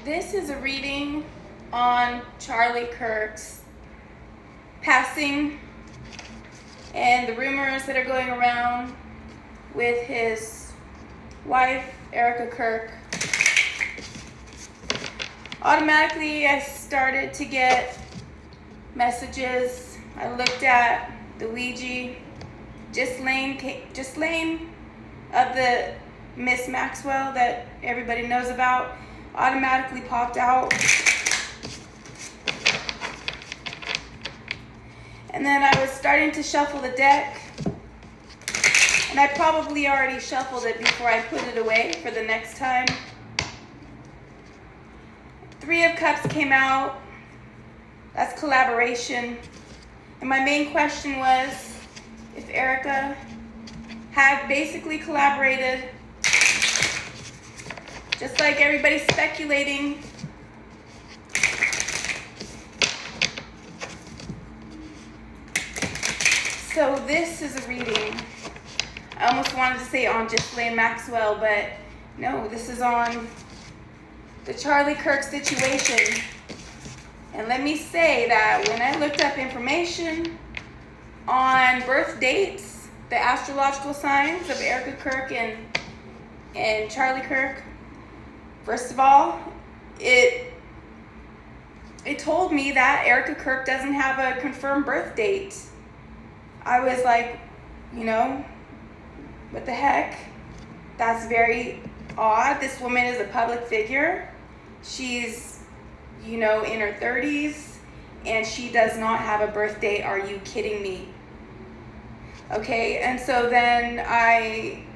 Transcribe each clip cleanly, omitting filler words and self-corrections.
This is a reading on Charlie Kirk's passing and the rumors that are going around with his wife, Erika Kirk. Automatically, I started to get messages. I looked at the Ouija. Ghislaine of the Miss Maxwell that everybody knows about automatically popped out. And then I was starting to shuffle the deck, and I probably already shuffled it before I put it away for the next time. Three of Cups came out. That's collaboration. And my main question was if Erika had basically collaborated, just like everybody's speculating. So this is a reading. I almost wanted to say on Ghislaine Maxwell, but no, this is on the Charlie Kirk situation. And let me say that when I looked up information on birth dates, the astrological signs of Erika Kirk and Charlie Kirk, first of all, it told me that Erika Kirk doesn't have a confirmed birth date. I was like, what the heck? That's very odd. This woman is a public figure. She's, in her 30s, and she does not have a birth date. Are you kidding me? Okay, and so then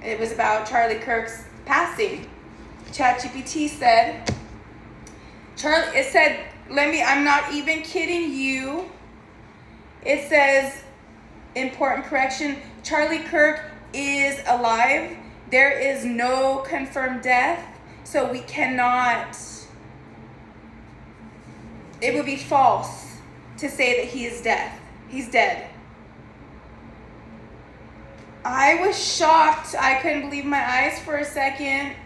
it was about Charlie Kirk's passing. ChatGPT said, I'm not even kidding you. It says, important correction, Charlie Kirk is alive. There is no confirmed death, so we cannot, it would be false to say that he is dead. He's dead. I was shocked. I couldn't believe my eyes for a second.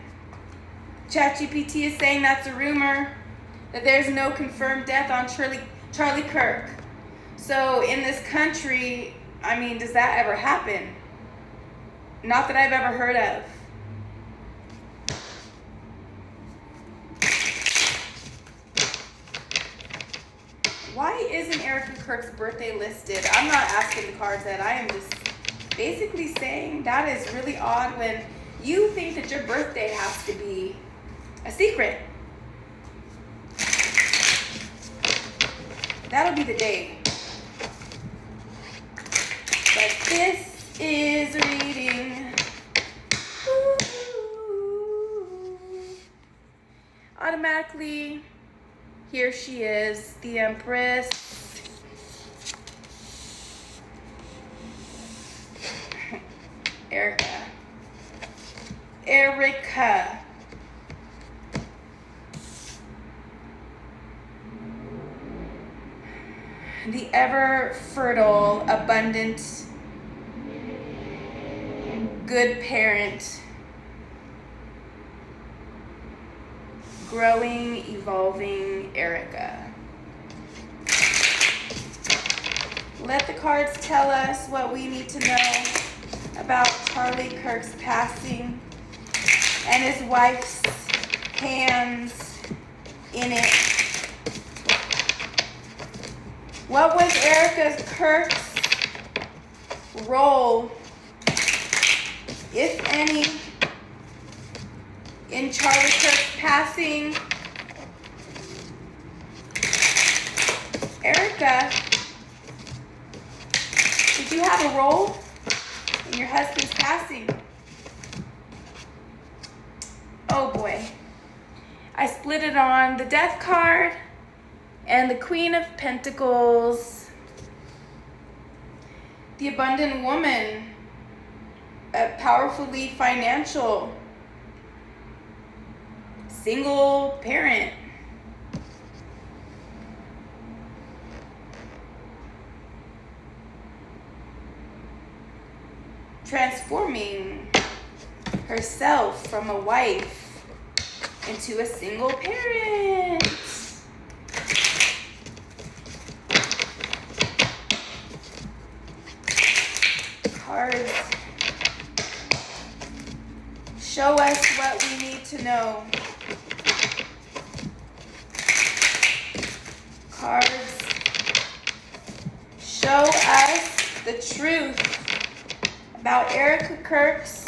ChatGPT is saying that's a rumor, that there's no confirmed death on Charlie Kirk. So in this country, does that ever happen? Not that I've ever heard of. Why isn't Erika Kirk's birthday listed? I'm not asking the cards that. I am just basically saying that is really odd when you think that your birthday has to be a secret. That'll be the day. But this is a reading. Ooh. Automatically, here she is, the Empress. Erika. The ever fertile, abundant, good parent, growing, evolving Erika. Let the cards tell us what we need to know about Charlie Kirk's passing and his wife's hands in it. What was Erika Kirk's role, if any, in Charlie Kirk's passing? Erika, did you have a role in your husband's passing? Oh boy. I split it on the Death card and the Queen of Pentacles. The abundant woman, a powerfully financial, single parent. Transforming herself from a wife into a single parent. Cards show us what we need to know. Cards show us the truth about Erika Kirk's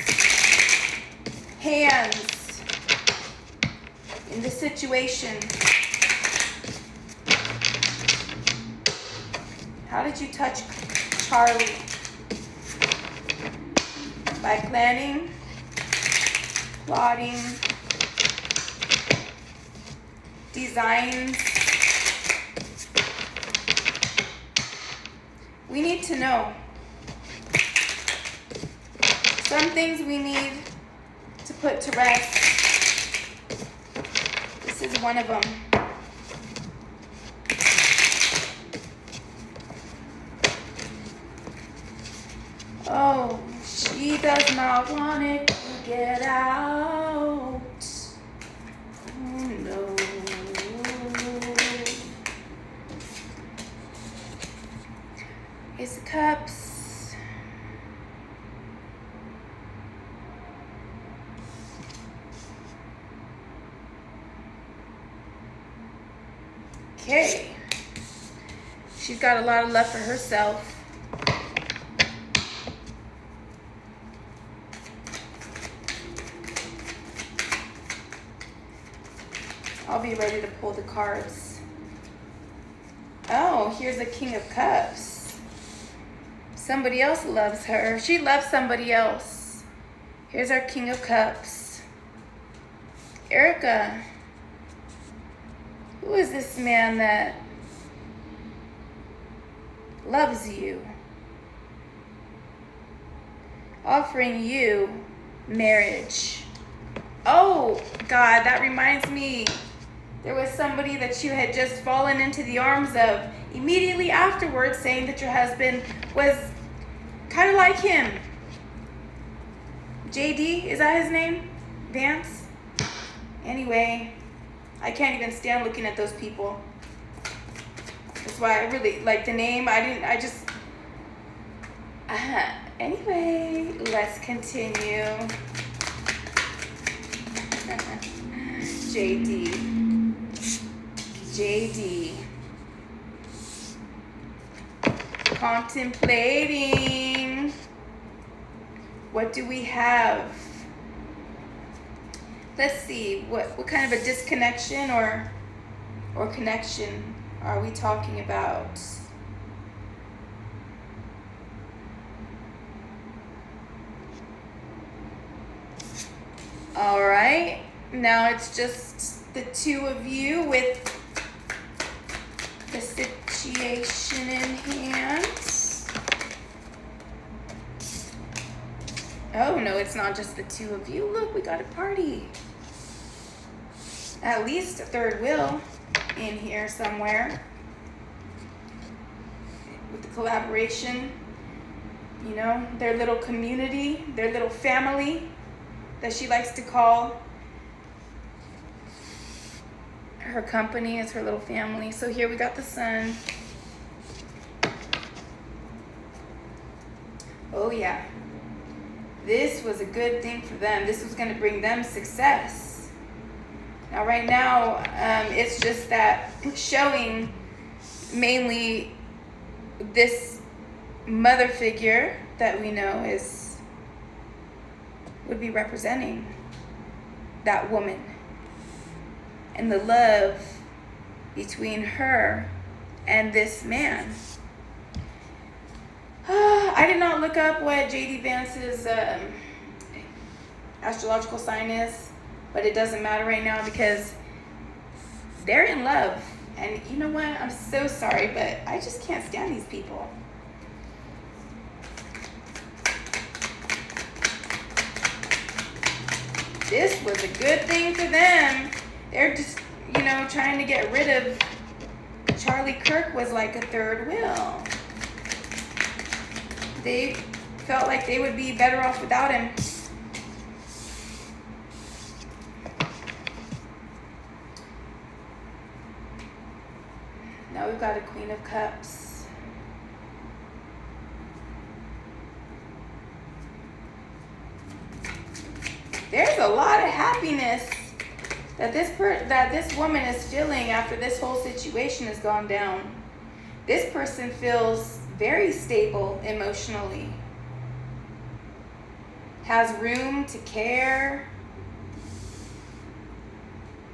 hands in the situation. How did you touch Charlie? By planning, plotting, designs. We need to know. Some things we need to put to rest. This is one of them. Oh, she does not want it to get out. Oh no. Ace of Cups. Okay. She's got a lot of love for herself. I'll be ready to pull the cards. Oh, here's a King of Cups. Somebody else loves her. She loves somebody else. Here's our King of Cups. Erika, who is this man that loves you? Offering you marriage. Oh, God, that reminds me. There was somebody that you had just fallen into the arms of immediately afterwards, saying that your husband was kind of like him. JD, is that his name? Vance? Anyway, I can't even stand looking at those people. That's why I really like the name. Anyway, let's continue. JD. Contemplating. What do we have? Let's see. What kind of a disconnection or connection are we talking about? All right. Now it's just the two of you with the situation in hand. Oh, no, it's not just the two of you. Look, we got a party. At least a third wheel in here somewhere. With the collaboration, you know, their little community, their little family that she likes to call her company is her little family. So here we got the sun. Oh yeah, this was a good thing for them. This was going to bring them success. Now right now, it's just that showing mainly this mother figure that we know would be representing that woman. And the love between her and this man. I did not look up what J.D. Vance's astrological sign is, but it doesn't matter right now because they're in love. And you know what? I'm so sorry, but I just can't stand these people. This was a good thing for them. They're just, you know, trying to get rid of Charlie Kirk was like a third wheel. They felt like they would be better off without him. Now we've got a Queen of Cups. There's a lot of happiness that this woman is feeling after this whole situation has gone down. This person feels very stable emotionally, has room to care.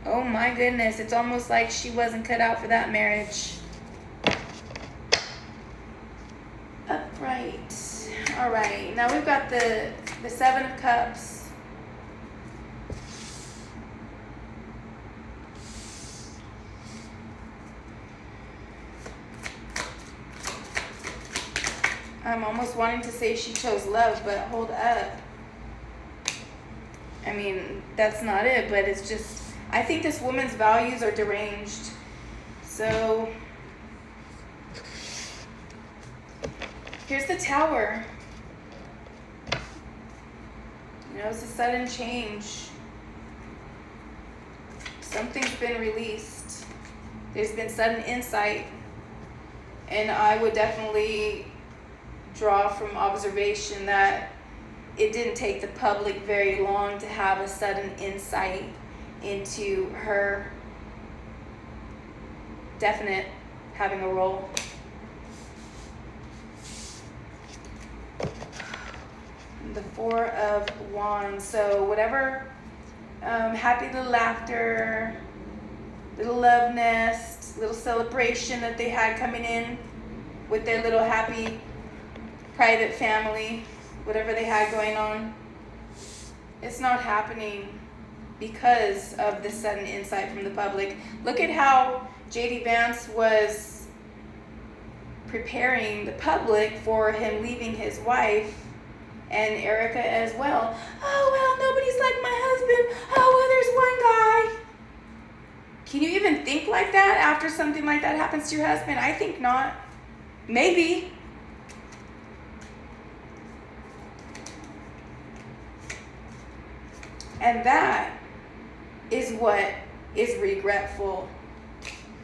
Oh my goodness, it's almost like she wasn't cut out for that marriage. Upright. All right, now we've got the Seven of Cups. I'm almost wanting to say she chose love, but hold up. I mean, that's not it, but it's just, I think this woman's values are deranged. So, here's the Tower. You know, it's a sudden change. Something's been released. There's been sudden insight. And I would definitely draw from observation that it didn't take the public very long to have a sudden insight into her definite having a role. The Four of Wands. So whatever happy little laughter, little love nest, little celebration that they had coming in with their little happy private family, whatever they had going on, it's not happening because of the sudden insight from the public. Look at how J.D. Vance was preparing the public for him leaving his wife, and Erika as well. Oh, well, nobody's like my husband. Oh, well, there's one guy. Can you even think like that after something like that happens to your husband? I think not. Maybe. And that is what is regretful,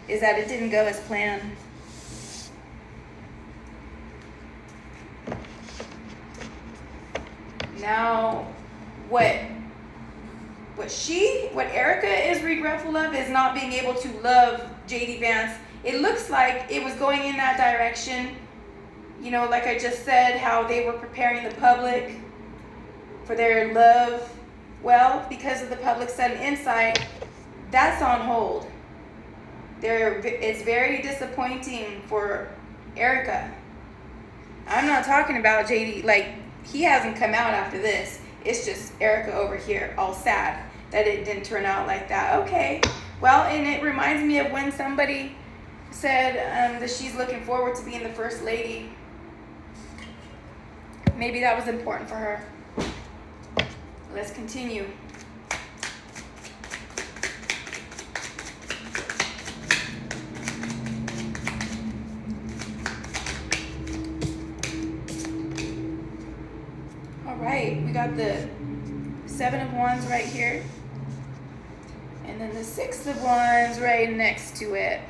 is that it didn't go as planned. Now, what Erika is regretful of is not being able to love J.D. Vance. It looks like it was going in that direction. You know, like I just said, how they were preparing the public for their love. Well, because of the public sudden insight, that's on hold. It's very disappointing for Erika. I'm not talking about JD, like, he hasn't come out after this. It's just Erika over here, all sad that it didn't turn out like that. Okay, well, and it reminds me of when somebody said that she's looking forward to being the first lady. Maybe that was important for her. Let's continue. All right, we got the Seven of Wands right here. And then the Six of Wands right next to it.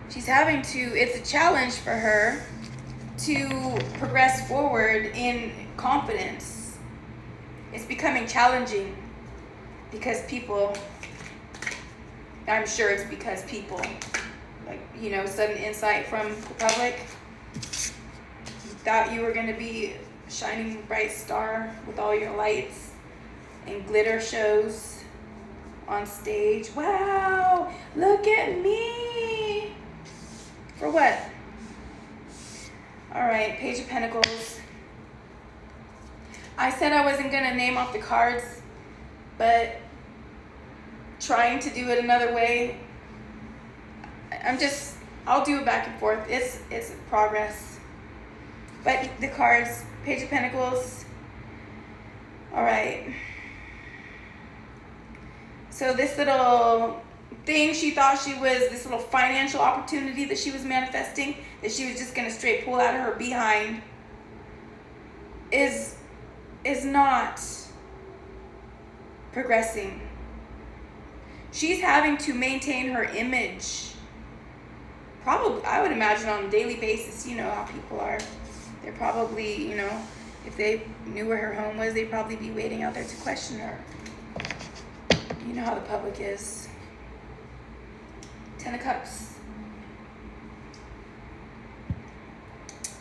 It's a challenge for her to progress forward in confidence. It's becoming challenging because I'm sure it's because people, like, you know, sudden insight from the public. You thought you were going to be a shining bright star with all your lights and glitter shows on stage. Wow, look at me. For what? All right, Page of Pentacles. I said I wasn't going to name off the cards, but trying to do it another way, I'll do it back and forth. It's progress. But the cards, Page of Pentacles. All right. So this little thing she thought she was, this little financial opportunity that she was manifesting, that she was just going to straight pull out of her behind, is not progressing. She's having to maintain her image probably, I would imagine on a daily basis, you know how people are. They're probably, you know, if they knew where her home was, they'd probably be waiting out there to question her. You know how the public is. 10 of Cups.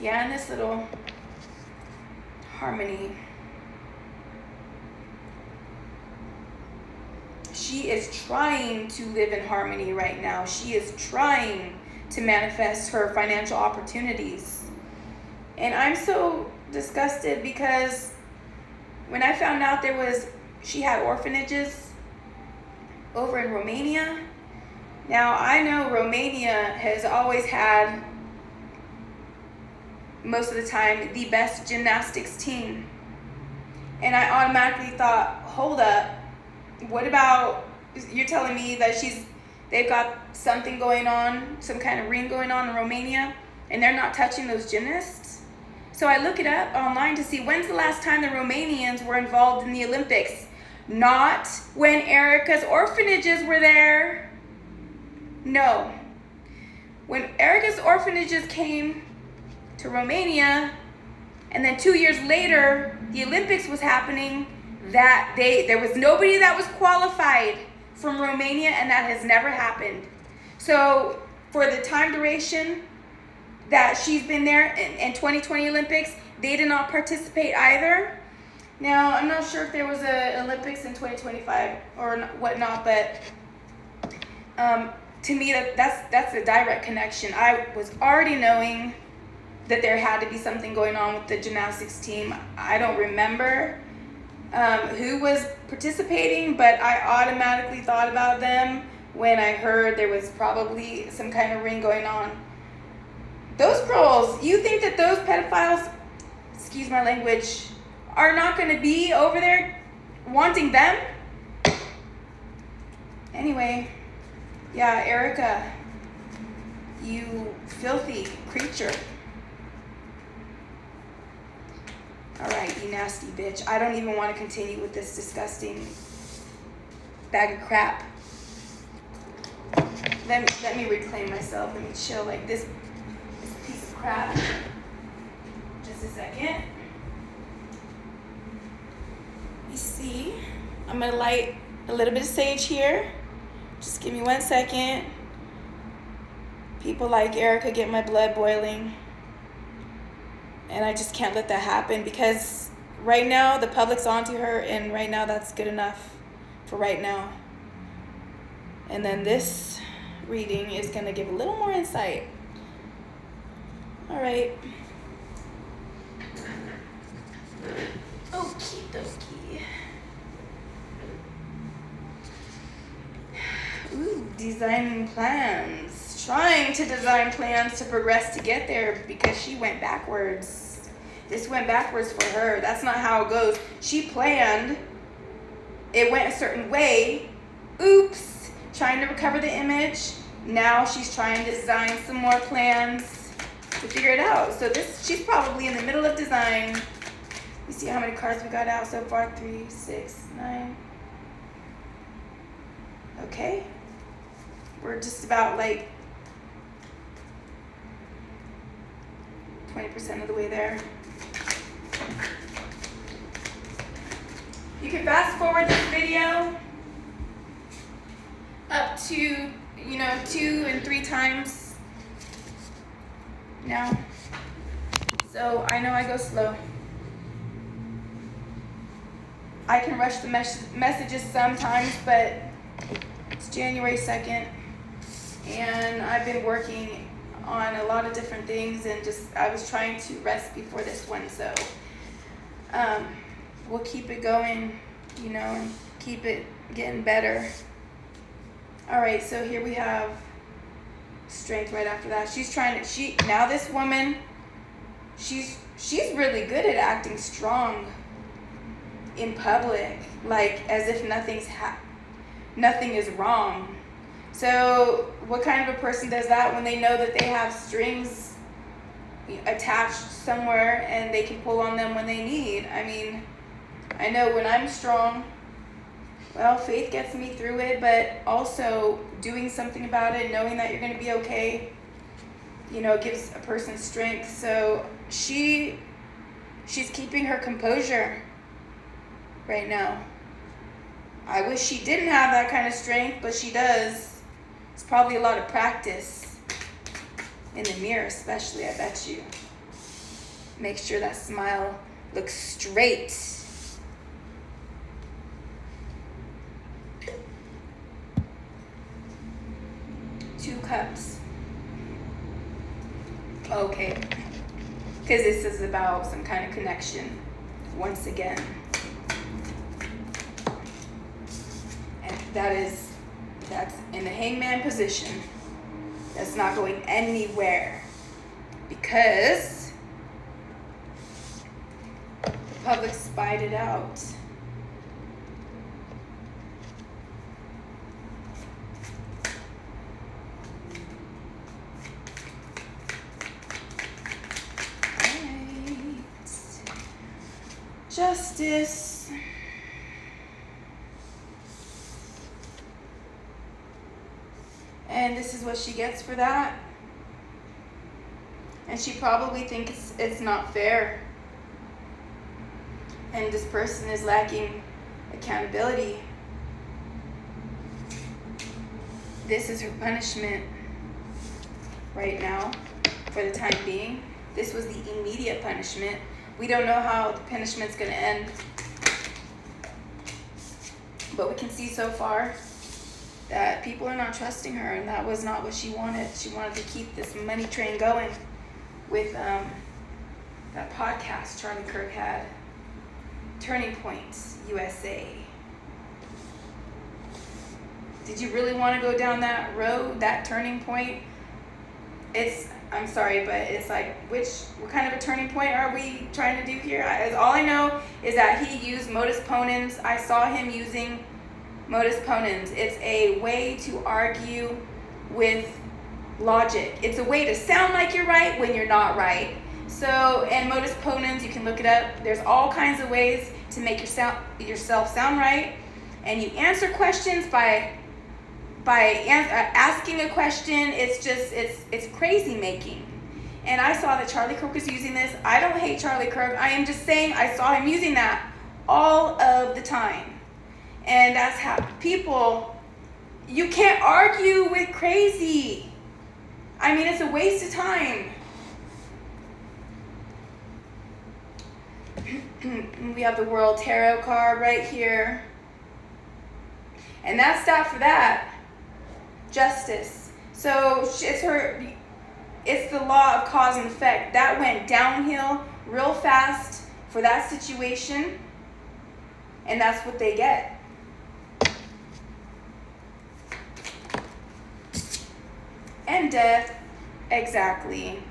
Yeah, and this little harmony. She is trying to live in harmony right now. She is trying to manifest her financial opportunities. And I'm so disgusted because when I found out she had orphanages over in Romania. Now, I know Romania has always had, most of the time, the best gymnastics team. And I automatically thought, hold up, what about, you're telling me that they've got something going on, some kind of ring going on in Romania, and they're not touching those gymnasts? So I look it up online to see when's the last time the Romanians were involved in the Olympics. Not when Erika's orphanages were there. No. When Erika's orphanages came to Romania, and then 2 years later, the Olympics was happening, there was nobody that was qualified from Romania, and that has never happened. So for the time duration that she's been there in 2020 Olympics, they did not participate either. Now, I'm not sure if there was a Olympics in 2025 or whatnot, but to me, that's a direct connection. I was already knowing that there had to be something going on with the gymnastics team. I don't remember who was participating, but I automatically thought about them when I heard there was probably some kind of ring going on. Those girls, you think that those pedophiles, excuse my language, are not going to be over there wanting them? Anyway, yeah, Erika, you filthy creature. All right, you nasty bitch. I don't even want to continue with this disgusting bag of crap. Let me reclaim myself. Let me chill like this piece of crap. Just a second. You see, I'm going to light a little bit of sage here. Just give me 1 second. People like Erika get my blood boiling. And I just can't let that happen because right now the public's onto her, and right now that's good enough for right now. And then this reading is going to give a little more insight. All right. Okie dokie. Ooh, designing plans. Trying to design plans to progress to get there because she went backwards. This went backwards for her. That's not how it goes. She planned. It went a certain way. Oops. Trying to recover the image. Now she's trying to design some more plans to figure it out. So she's probably in the middle of design. Let me see how many cards we got out so far. 3, 6, 9. Okay. We're just about like 20% of the way there. You can fast forward this video up to, 2 and 3 times now. So I know I go slow. I can rush the messages sometimes, but it's January 2nd, and I've been working on a lot of different things, and I was trying to rest before this one, so we'll keep it going, and keep it getting better. All right, so here we have strength right after that. Now this woman, she's really good at acting strong in public, like as if nothing is wrong. So what kind of a person does that when they know that they have strings attached somewhere and they can pull on them when they need? I mean, I know when I'm strong, well, faith gets me through it, but also doing something about it, knowing that you're going to be okay, gives a person strength. So she's keeping her composure right now. I wish she didn't have that kind of strength, but she does. It's probably a lot of practice in the mirror, especially, I bet you. Make sure that smile looks straight. Two cups. Okay. Because this is about some kind of connection, once again. And that's in the hangman position. That's not going anywhere. Because the public spied it out. Justice. And this is what she gets for that. And she probably thinks it's not fair. And this person is lacking accountability. This is her punishment right now, for the time being. This was the immediate punishment. We don't know how the punishment's going to end. But we can see so far that people are not trusting her, and that was not what she wanted. She wanted to keep this money train going with that podcast Charlie Kirk had, Turning Points USA. Did you really want to go down that road, that turning point? I'm sorry, but it's like, what kind of a turning point are we trying to do here? All I know is that he used modus ponens. I saw him using modus ponens. It's a way to argue with logic. It's a way to sound like you're right when you're not right. So, and modus ponens, you can look it up. There's all kinds of ways to make yourself sound right. And you answer questions by asking a question. It's crazy making. And I saw that Charlie Kirk was using this. I don't hate Charlie Kirk. I am just saying I saw him using that all of the time. And that's how people, you can't argue with crazy. I mean, it's a waste of time. We have the World Tarot card right here. And that's that for that. Justice. So it's the law of cause and effect. That went downhill real fast for that situation, and that's what they get. And death, exactly.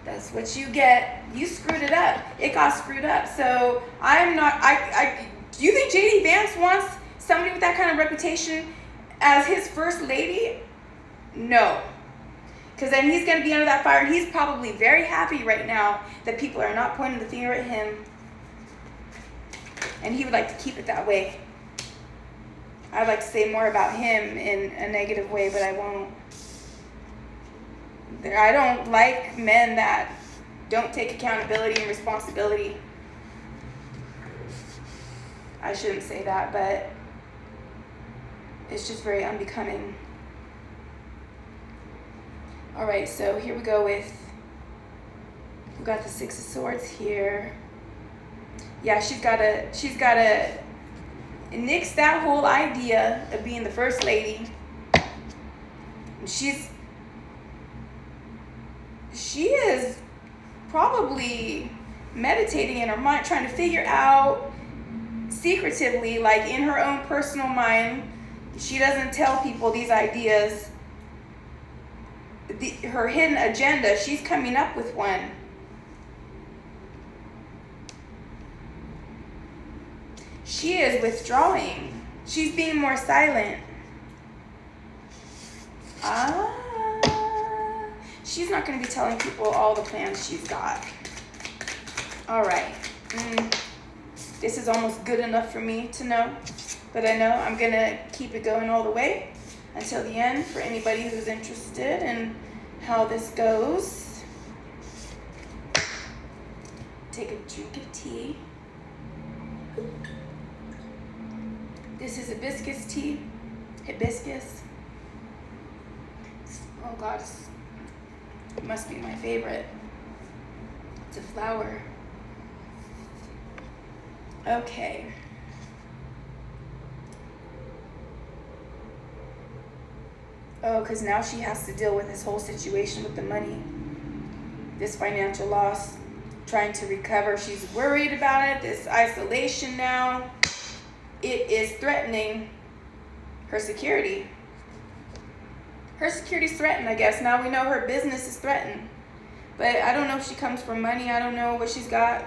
That's what you get. You screwed it up. It got screwed up. So do you think J.D. Vance wants somebody with that kind of reputation as his first lady? No. Because then he's going to be under that fire. And he's probably very happy right now that people are not pointing the finger at him. And he would like to keep it that way. I'd like to say more about him in a negative way, but I won't. I don't like men that don't take accountability and responsibility. I shouldn't say that, but it's just very unbecoming. All right, so here we go we've got the Six of Swords here. Yeah, she's got to nix that whole idea of being the first lady. She is probably meditating in her mind, trying to figure out secretively, like in her own personal mind. She doesn't tell people these ideas. Her hidden agenda, she's coming up with one. She is withdrawing. She's being more silent. She's not going to be telling people all the plans she's got. All right. This is almost good enough for me to know. But I know I'm going to keep it going all the way. until the end for anybody who's interested in how this goes. Take a drink of tea. This is hibiscus tea. Hibiscus. Oh God, it must be my favorite. It's a flower. Okay. Oh, because now she has to deal with this whole situation with the money. This financial loss, trying to recover. She's worried about it. This isolation now. It is threatening her security. Her security's threatened, I guess. Now we know her business is threatened. But I don't know if she comes from money. I don't know what she's got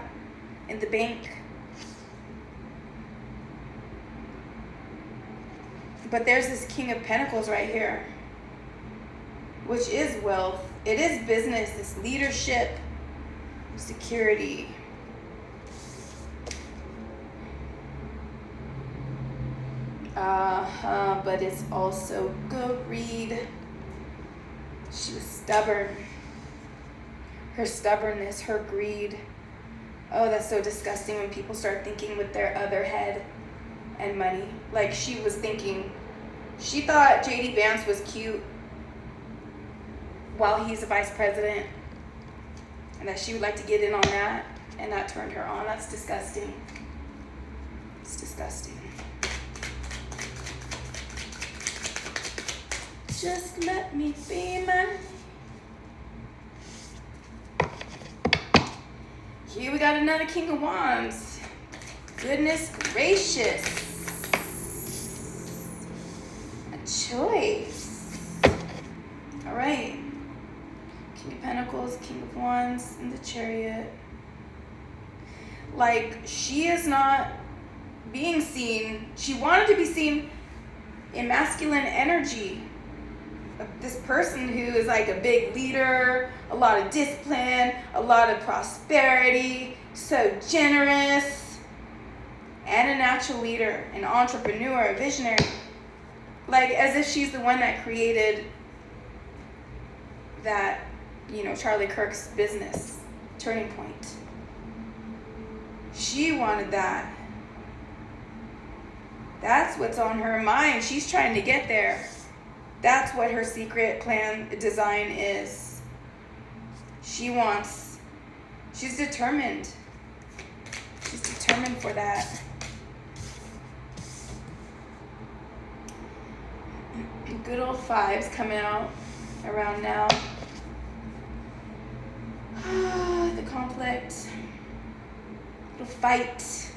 in the bank. But there's this King of Pentacles right here, which is wealth. It is business. It's leadership, security. But it's also greed. She was stubborn. Her stubbornness, her greed. Oh, that's so disgusting when people start thinking with their other head and money. Like she was thinking, she thought JD Vance was cute while he's a vice president, and that she would like to get in on that, and that turned her on. That's disgusting. It's disgusting. Just let me be man. Here we got another King of Wands. Goodness gracious. A choice. All right. King of Pentacles, King of Wands, and the Chariot. Like, she is not being seen. She wanted to be seen in masculine energy. This person who is like a big leader, a lot of discipline, a lot of prosperity, so generous, and a natural leader, an entrepreneur, a visionary. Like as if she's the one that created that, Charlie Kirk's business, Turning Point. She wanted that. That's what's on her mind. She's trying to get there. That's what her secret plan design is. She's determined. She's determined for that. Good old fives coming out around now. The conflict. Little fight.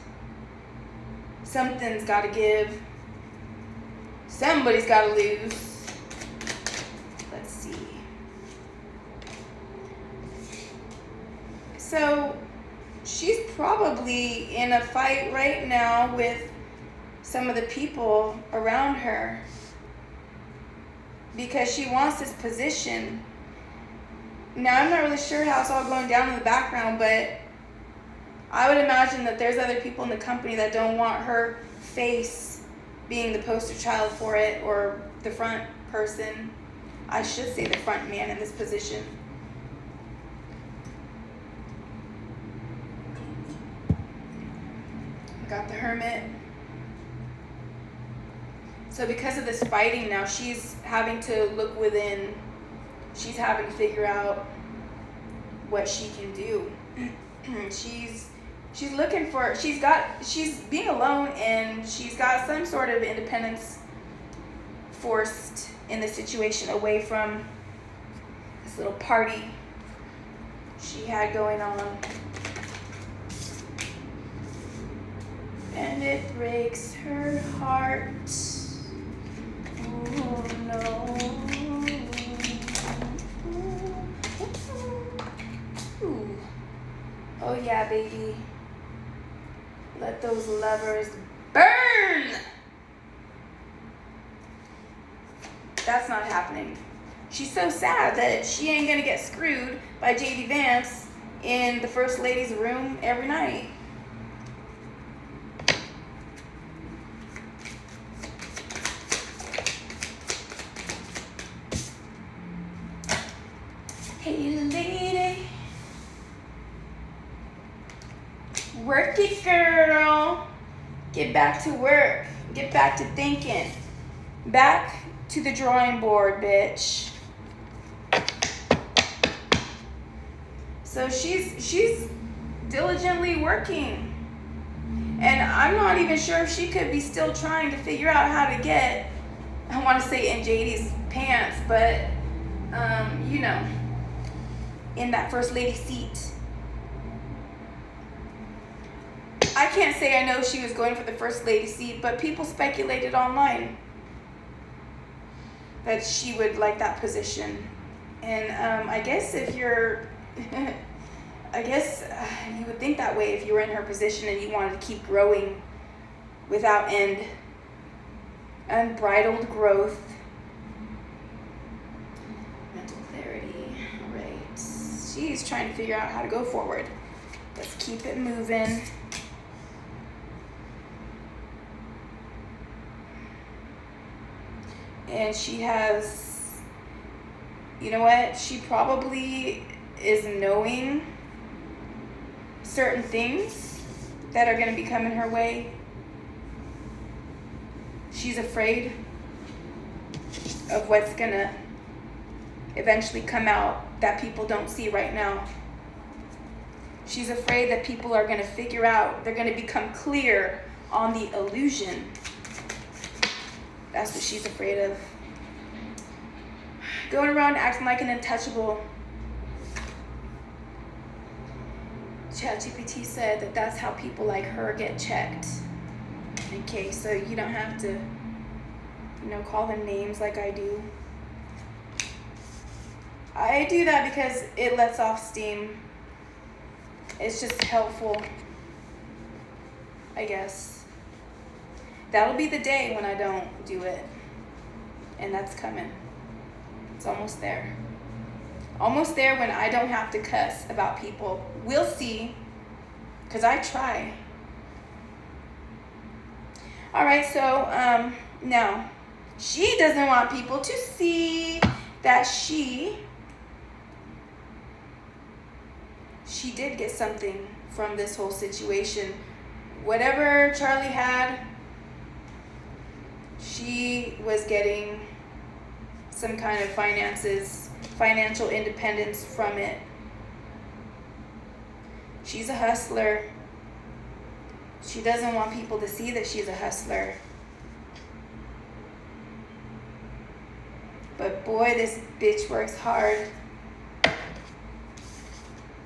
Something's got to give. Somebody's got to lose. Let's see. So she's probably in a fight right now with some of the people around her because she wants this position. Now, I'm not really sure how it's all going down in the background, but I would imagine that there's other people in the company that don't want her face being the poster child for it, or the front person. I should say the front man in this position. Got the Hermit. So because of this fighting now, she's having to look within. She's having to figure out what she can do. She's looking for, she's being alone, and she's got some sort of independence forced in the situation away from this little party she had going on. And it breaks her heart. Oh no. Ooh. Oh yeah, baby. Let those lovers burn. That's not happening. She's so sad that she ain't gonna get screwed by JD Vance in the First Lady's room every night. it, girl. Get back to work. Get back to thinking. Back to the drawing board, bitch. So she's diligently working. And I'm not even sure if she could be still trying to figure out how to get, I want to say in JD's pants, but, you know, in that first lady seat. I can't say I know she was going for the first lady seat, but people speculated online that she would like that position. And I guess if you're, I guess you would think that way if you were in her position and you wanted to keep growing without end. Unbridled growth. Mental clarity. All right. She's trying to figure out how to go forward. Let's keep it moving. And she has, you know what? She probably is knowing certain things that are going to be coming her way. She's afraid of what's going to eventually come out that people don't see right now. She's afraid that people are going to figure out, they're going to become clear on the illusion. That's what she's afraid of. Going around acting like an untouchable. ChatGPT said that that's how people like her get checked. Okay, so you don't have to, you know, call them names like I do. I do that because it lets off steam. It's just helpful, I guess. That'll be the day when I don't do it. And that's coming. It's almost there. Almost there when I don't have to cuss about people. We'll see. Because I try. Alright, so now, she doesn't want people to see that she did get something from this whole situation. Whatever Charlie had, she was getting some kind of financial independence from it. She's a hustler. She doesn't want people to see that she's a hustler. But boy, this bitch works hard.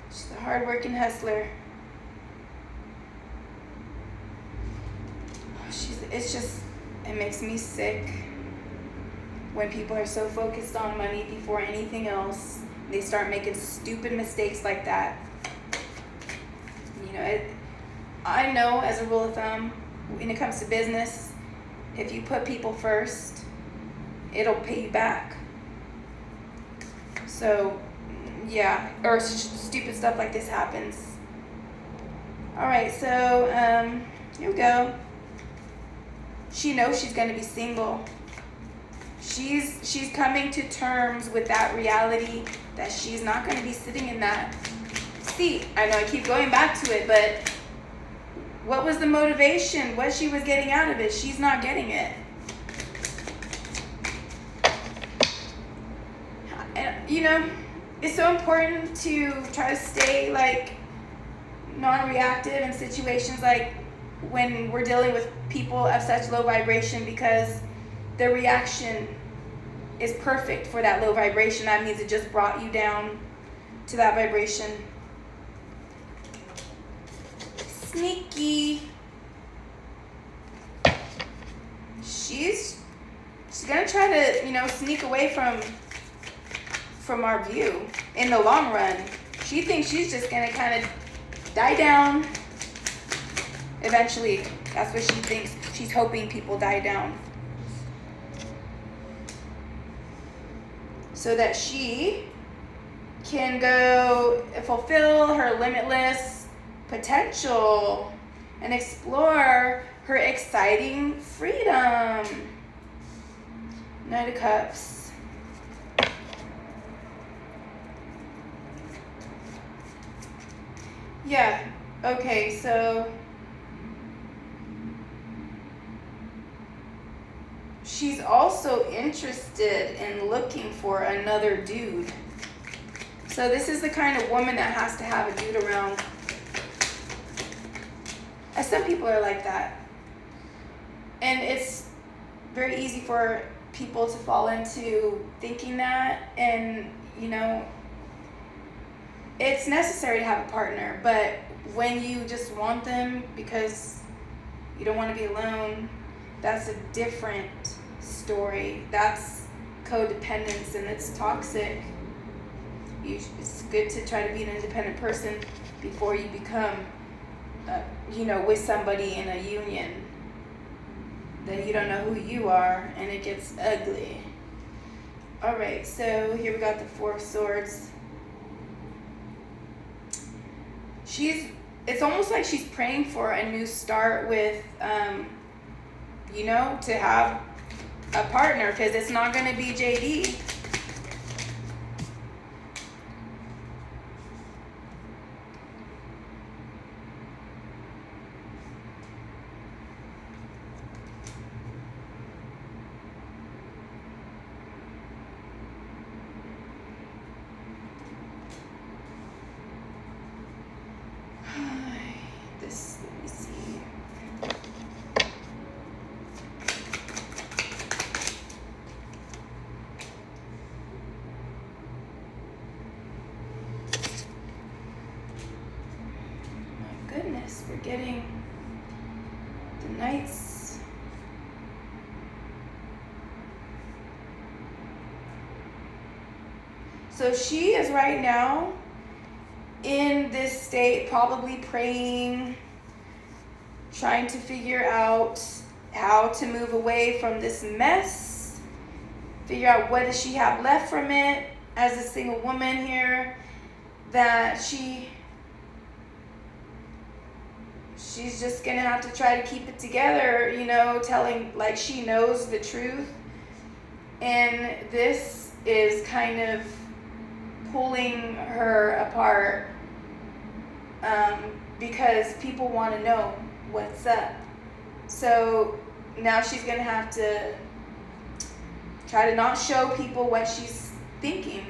She's a hard-working hustler. It makes me sick when people are so focused on money before anything else. They start making stupid mistakes like that. You know, I know as a rule of thumb, when it comes to business, if you put people first, it'll pay you back. So, yeah, or stupid stuff like this happens. All right, so here we go. She knows she's going to be single. She's coming to terms with that reality that she's not going to be sitting in that seat. I know I keep going back to it, but what was the motivation? What she was getting out of it? She's not getting it. And, you know, it's so important to try to stay like non-reactive in situations like when we're dealing with people of such low vibration, because the reaction is perfect for that low vibration. That means it just brought you down to that vibration. Sneaky. She's gonna try to, you know, sneak away from our view in the long run. She thinks she's just gonna kind of die down eventually. That's what she thinks. She's hoping people die down so that she can go fulfill her limitless potential and explore her exciting freedom. Knight of Cups. Yeah, okay, so she's also interested in looking for another dude. So this is the kind of woman that has to have a dude around. And some people are like that. And it's very easy for people to fall into thinking that. And, you know, it's necessary to have a partner. But when you just want them because you don't want to be alone, that's a different story. That's codependence, and it's toxic. It's good to try to be an independent person before you become, with somebody in a union. Then you don't know who you are, and it gets ugly. All right, so here we got the Four of Swords. It's almost like she's praying for a new start with, to have a partner, because it's not going to be JD. Let me see. My goodness, we're getting the Knights. So she is right now in this state, probably praying, trying to figure out how to move away from this mess, figure out what does she have left from it as a single woman here, that she's just gonna have to try to keep it together, telling like she knows the truth. And this is kind of pulling her apart, because people want to know what's up. So now she's going to have to try to not show people what she's thinking.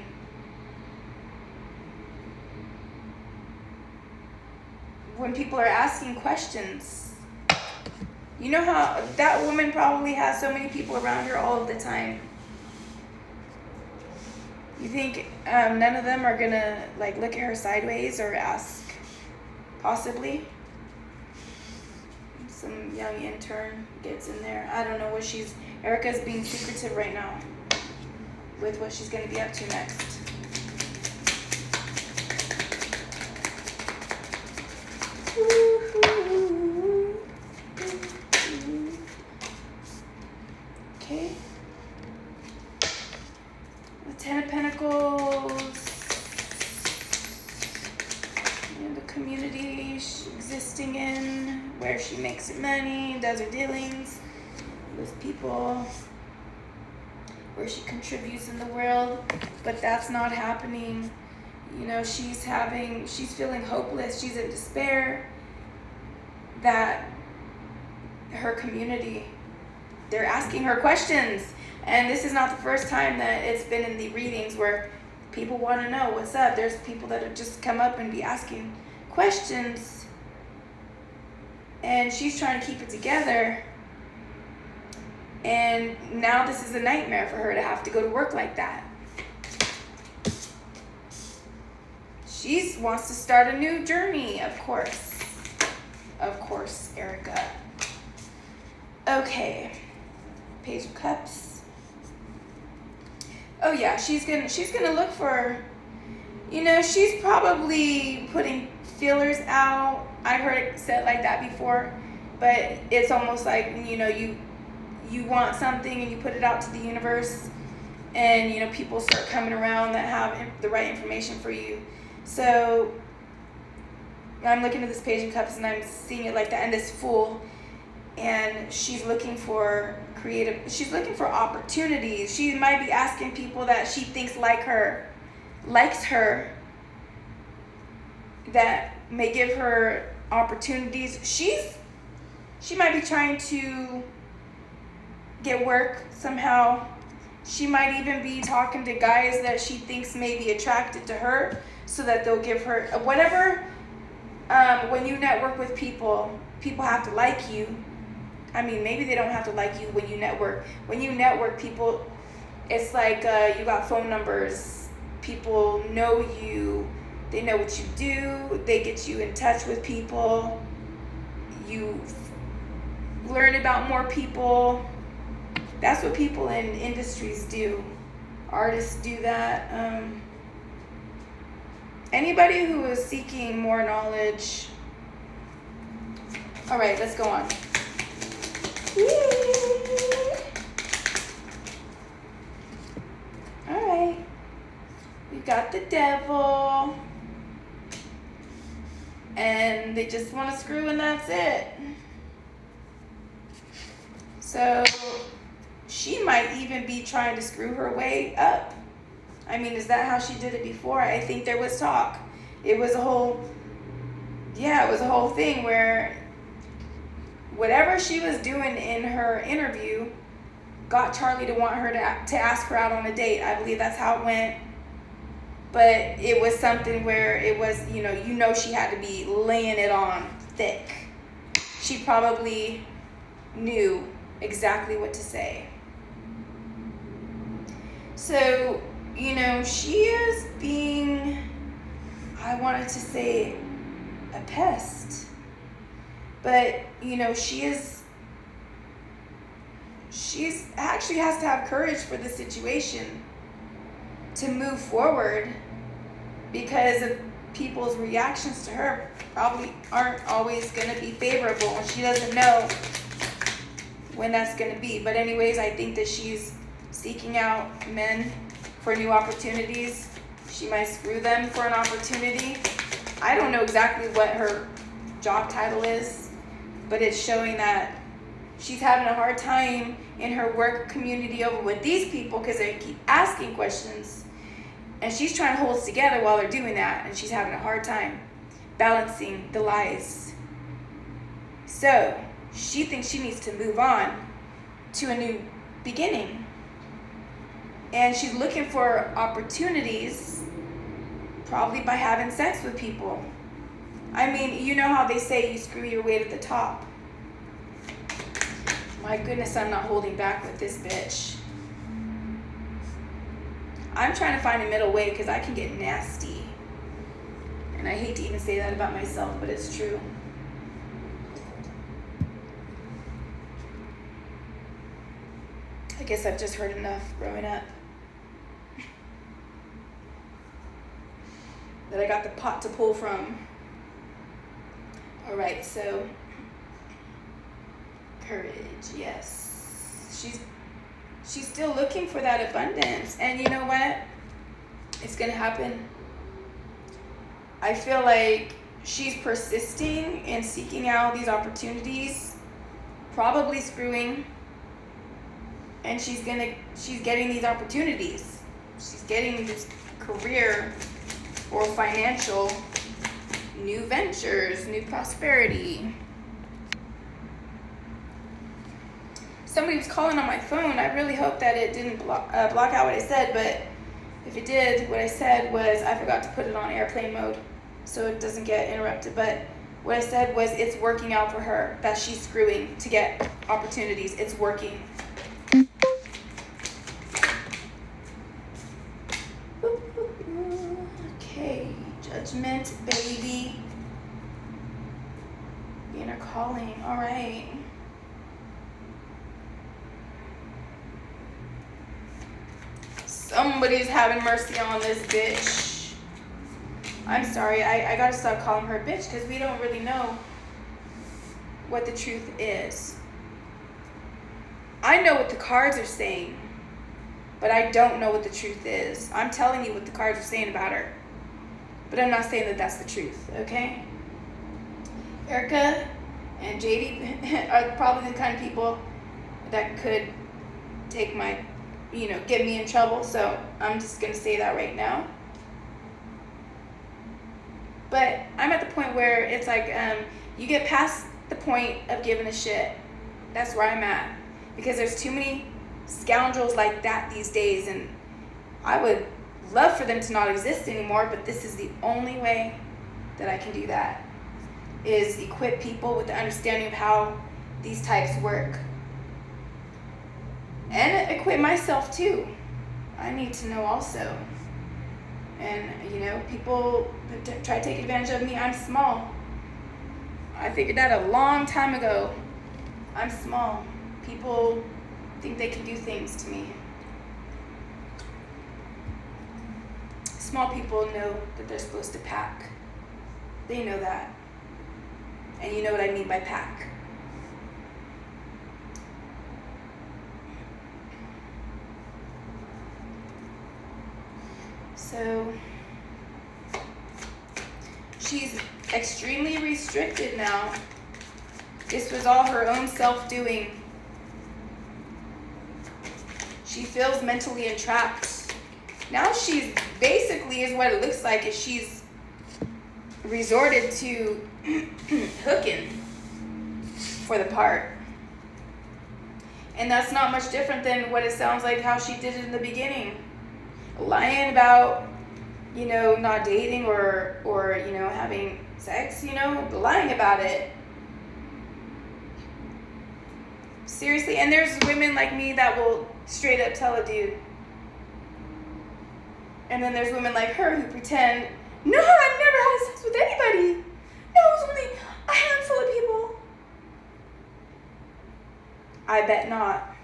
When people are asking questions, you know how that woman probably has so many people around her all of the time. You think none of them are going to look at her sideways or ask? Possibly. Some young intern gets in there. I don't know what Erika's being secretive right now with what she's going to be up to next. Okay. The Ten of Pentacles. And the community she's existing in, where she makes her money, does her dealings with people, where she contributes in the world. But that's not happening. She's feeling hopeless. She's in despair that her community, they're asking her questions. And this is not the first time that it's been in the readings where people want to know what's up. There's people that have just come up and be asking questions. And she's trying to keep it together. And now this is a nightmare for her to have to go to work like that. She wants to start a new journey, of course. Of course, Erika. Okay. Page of Cups. Oh yeah, she's gonna look for, she's probably putting feelers out. I heard it said like that before, but it's almost like, you want something and you put it out to the universe, and people start coming around that have the right information for you. So I'm looking at this Page of Cups and I'm seeing it like that, and this Fool, and she's looking for she's looking for opportunities. She might be asking people that she thinks likes her, that may give her opportunities. She might be trying to, get work somehow. She might even be talking to guys that she thinks may be attracted to her so that they'll give her whatever. When you network with people, people have to like you. I mean, maybe they don't have to like you when you network. When you network, people, it's like you got phone numbers. People know you. They know what you do. They get you in touch with people. You learn about more people. That's what people in industries do. Artists do that. Anybody who is seeking more knowledge. All right, let's go on. All right. We got the devil. And they just want to screw and that's it. So she might even be trying to screw her way up. I mean, is that how she did it before? I think there was talk. It was a whole thing where whatever she was doing in her interview got Charlie to want her to ask her out on a date. I believe that's how it went. But it was something where it was, she had to be laying it on thick. She probably knew exactly what to say. So, she is being, I wanted to say, a pest. But, she's actually has to have courage for the situation to move forward because of people's reactions to her probably aren't always going to be favorable, and she doesn't know when that's going to be. But anyways, I think that she's seeking out men for new opportunities. She might screw them for an opportunity. I don't know exactly what her job title is, but it's showing that she's having a hard time in her work community over with these people because they keep asking questions. And she's trying to hold it together while they're doing that, and she's having a hard time balancing the lies. So she thinks she needs to move on to a new beginning. And she's looking for opportunities, probably by having sex with people. I mean, you know how they say you screw your way to the top. My goodness, I'm not holding back with this bitch. I'm trying to find a middle way because I can get nasty. And I hate to even say that about myself, but it's true. I guess I've just heard enough growing up. That I got the pot to pull from. All right, so courage, yes. She's still looking for that abundance, and you know what? It's gonna happen. I feel like she's persisting in seeking out these opportunities, probably screwing, and she's getting these opportunities. She's getting this career or financial, new ventures, new prosperity. Somebody was calling on my phone. I really hope that it didn't block out what I said, but if it did, what I said was I forgot to put it on airplane mode so it doesn't get interrupted. But what I said was it's working out for her, that she's screwing to get opportunities. It's working. Okay, judgment, baby. Inner calling, all right. Somebody's having mercy on this bitch. I'm sorry, I gotta stop calling her a bitch because we don't really know what the truth is. I know what the cards are saying, but I don't know what the truth is. I'm telling you what the cards are saying about her, but I'm not saying that that's the truth, okay? Erika and JD are probably the kind of people that could take my, get me in trouble, so I'm just going to say that right now. But I'm at the point where it's like, you get past the point of giving a shit. That's where I'm at. because there's too many scoundrels like that these days, and I would love for them to not exist anymore, but this is the only way that I can do that, is equip people with the understanding of how these types work. And equip myself too. I need to know also. And, people that try to take advantage of me, I'm small. I figured that a long time ago. I'm small. People think they can do things to me. Small people know that they're supposed to pack. They know that. And you know what I mean by pack. So, she's extremely restricted now. This was all her own self-doing. She feels mentally entrapped. Now she's basically, is what it looks like, is she's resorted to hooking for the part. And that's not much different than what it sounds like how she did it in the beginning. Lying about, not dating or having sex, lying about it. Seriously, and there's women like me that will straight up tell a dude. And then there's women like her who pretend, no, I've never had sex with anybody. No, it was only a handful of people. I bet not.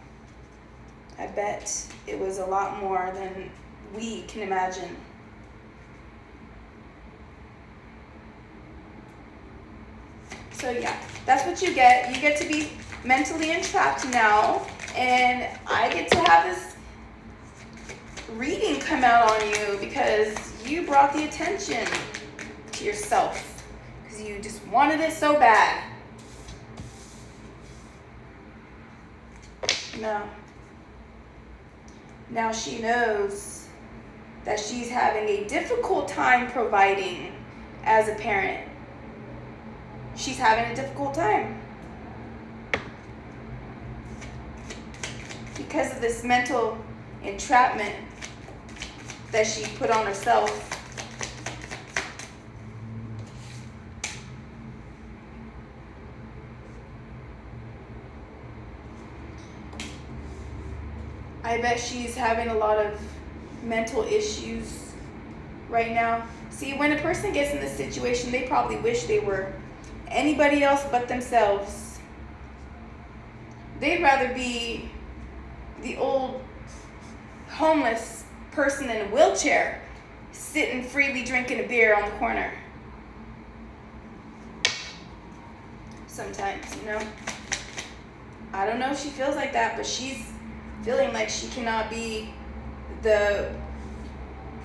I bet it was a lot more than we can imagine. So yeah, that's what you get. You get to be mentally entrapped now, and I get to have this reading come out on you because you brought the attention to yourself because you just wanted it so bad. No. Now she knows that she's having a difficult time providing as a parent. She's having a difficult time because of this mental entrapment that she put on herself. I bet she's having a lot of mental issues right now. See, when a person gets in this situation, they probably wish they were anybody else but themselves. They'd rather be the old homeless person in a wheelchair sitting freely drinking a beer on the corner. Sometimes, I don't know if she feels like that, but she's feeling like she cannot be the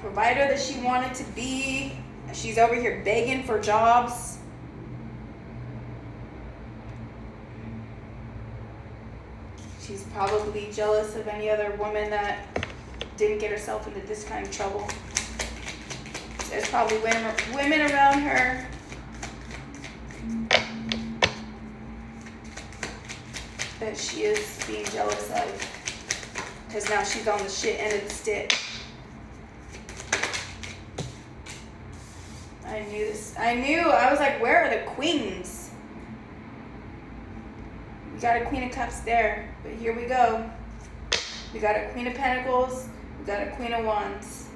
provider that she wanted to be. She's over here begging for jobs. She's probably jealous of any other woman that didn't get herself into this kind of trouble. There's probably women around her that she is being jealous of because now she's on the shit end of the stick. I knew this. I was like, where are the queens? We got a Queen of Cups there, but here we go. We got a Queen of Pentacles. We got a Queen of Wands.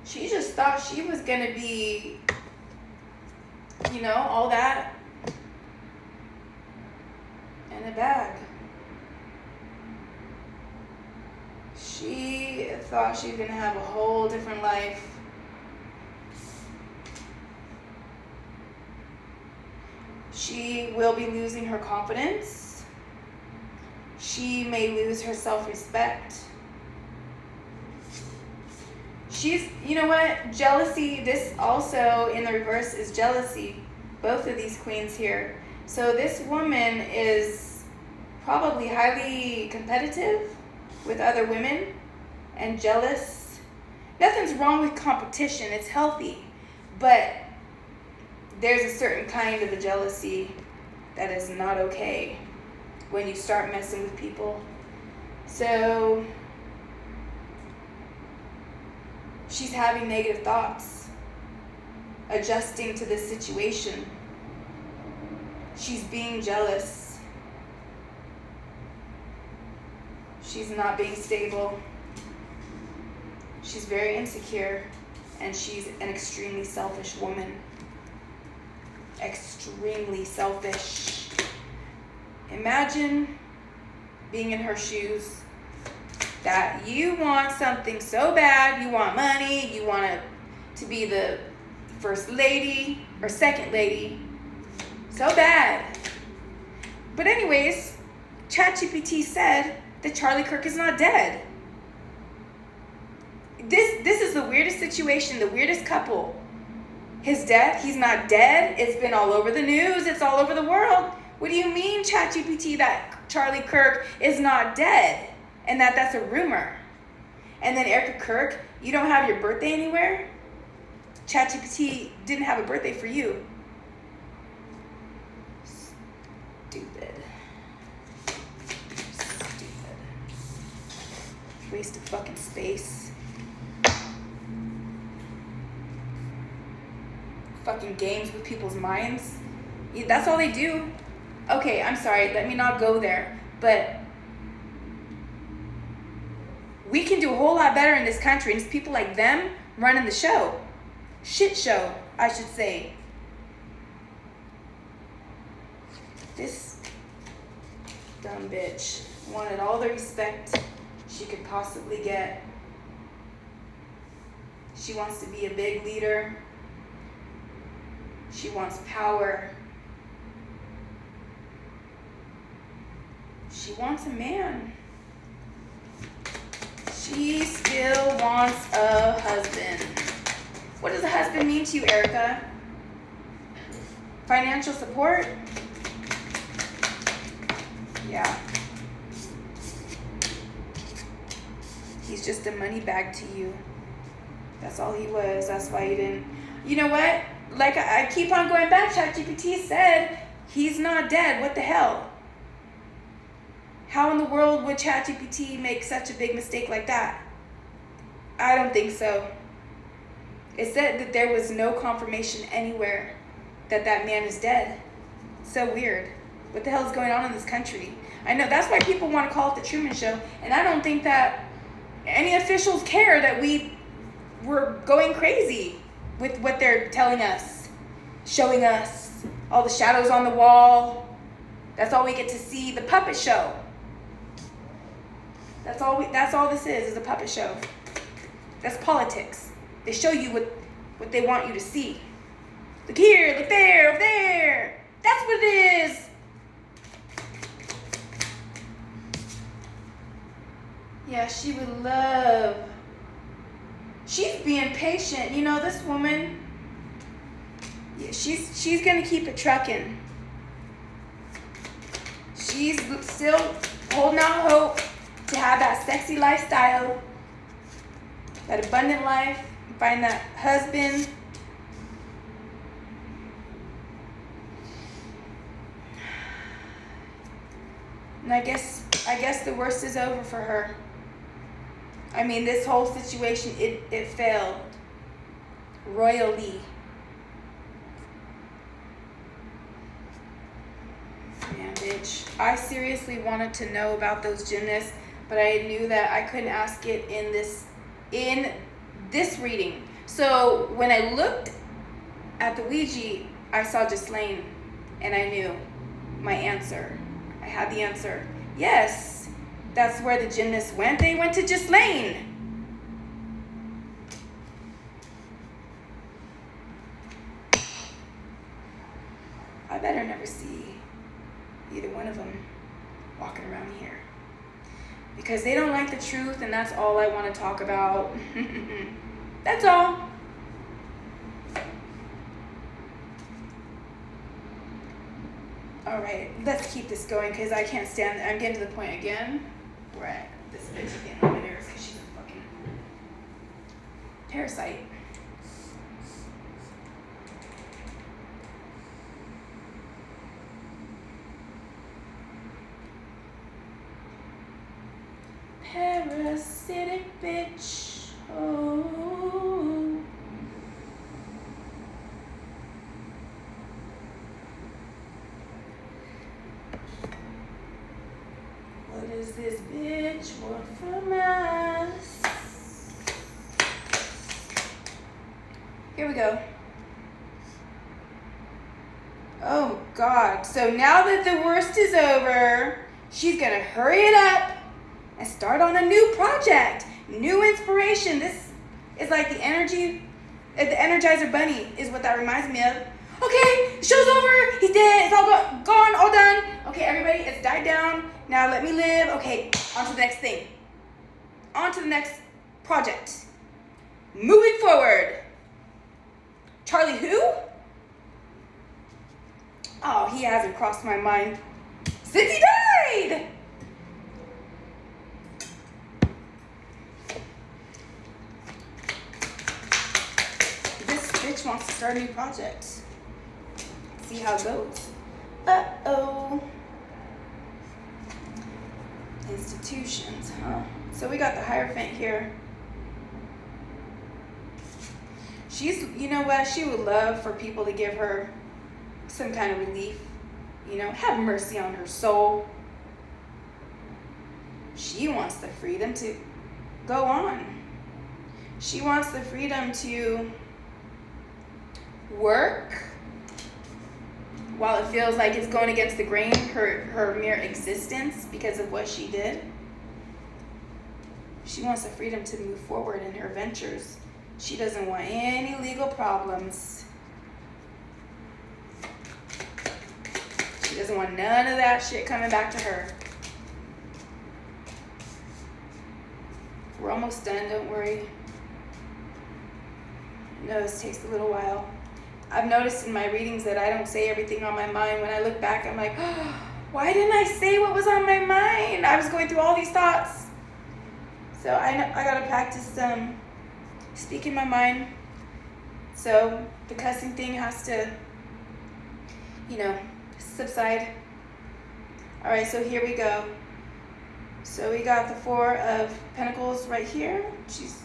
She just thought she was going to be, all that in a bag. She thought she was going to have a whole different life. She will be losing her confidence. She may lose her self-respect. She's, jealousy, this also in the reverse is jealousy. Both of these queens here. So this woman is probably highly competitive with other women and jealous. Nothing's wrong with competition. It's healthy. But there's a certain kind of a jealousy that is not okay when you start messing with people. So she's having negative thoughts, adjusting to this situation. She's being jealous. She's not being stable. She's very insecure, and she's an extremely selfish woman. Extremely selfish. Imagine being in her shoes, that you want something so bad, you want money, you want to be the first lady or second lady, so bad. But anyways, ChatGPT said that Charlie Kirk is not dead. This is the weirdest situation, the weirdest couple. His death, he's not dead. It's been all over the news. It's all over the world. What do you mean, ChatGPT, that Charlie Kirk is not dead? And that's a rumor. And then Erika Kirk, you don't have your birthday anywhere? ChatGPT didn't have a birthday for you. Stupid. Waste of fucking space. Fucking games with people's minds. That's all they do. Okay, I'm sorry, let me not go there. But we can do a whole lot better in this country, and it's people like them running the show. Shit show, I should say. This dumb bitch wanted all the respect she could possibly get. She wants to be a big leader. She wants power. She wants a man. She still wants a husband. What does a husband mean to you, Erika? Financial support? Yeah. He's just a money bag to you. That's all he was. That's why you didn't. You know what? Like I keep on going back. ChatGPT said he's not dead. What the hell? How in the world would ChatGPT make such a big mistake like that? I don't think so. It said that there was no confirmation anywhere that man is dead. So weird. What the hell is going on in this country? I know that's why people want to call it the Truman Show, and I don't think that any officials care that we're going crazy with what they're telling us, showing us all the shadows on the wall. That's all we get to see. The puppet show. That's all this is a puppet show. That's politics. They show you what they want you to see. Look here, look there, over there. That's what it is. Yeah, she would love. She's being patient. You know, this woman, yeah, she's gonna keep it trucking. She's still holding out hope to have that sexy lifestyle, that abundant life, find that husband. And I guess the worst is over for her. I mean, this whole situation, it failed royally. Man, bitch. I seriously wanted to know about those gymnasts, but I knew that I couldn't ask it in this reading. So when I looked at the Ouija, I saw Ghislaine, and I knew my answer. I had the answer. Yes, that's where the gymnasts went. They went to Ghislaine. I better never see either one of them walking around here, because they don't like the truth, and that's all I want to talk about. That's all. All right, let's keep this going, because I can't stand it. I'm getting to the point again where this bitch is getting on my nerves because she's a fucking parasite. Parasitic bitch. Oh. What does this bitch want from us? Here we go. Oh God. So now that the worst is over, she's gonna hurry it up and start on a new project. New inspiration. This is like the Energizer Bunny is what that reminds me of. Okay, the show's over. He's dead. It's all gone, all done. Okay, everybody, it's died down. Now let me live. Okay, on to the next thing. On to the next project. Moving forward. Charlie who? Oh, he hasn't crossed my mind since he died. This bitch wants to start a new project. See how it goes. Uh-oh. Institutions, huh? So we got the Hierophant here. You know what? She would love for people to give her some kind of relief. You know, have mercy on her soul. She wants the freedom to go on. She wants the freedom to work while it feels like it's going against the grain, her mere existence because of what she did. She wants the freedom to move forward in her ventures. She doesn't want any legal problems. She doesn't want none of that shit coming back to her. We're almost done, don't worry. I know this takes a little while. I've noticed in my readings that I don't say everything on my mind. When I look back, I'm like, oh, why didn't I say what was on my mind? I was going through all these thoughts. So I gotta practice speaking my mind. So the cussing thing has to, subside. All right, so here we go. So we got the Four of Pentacles right here. She's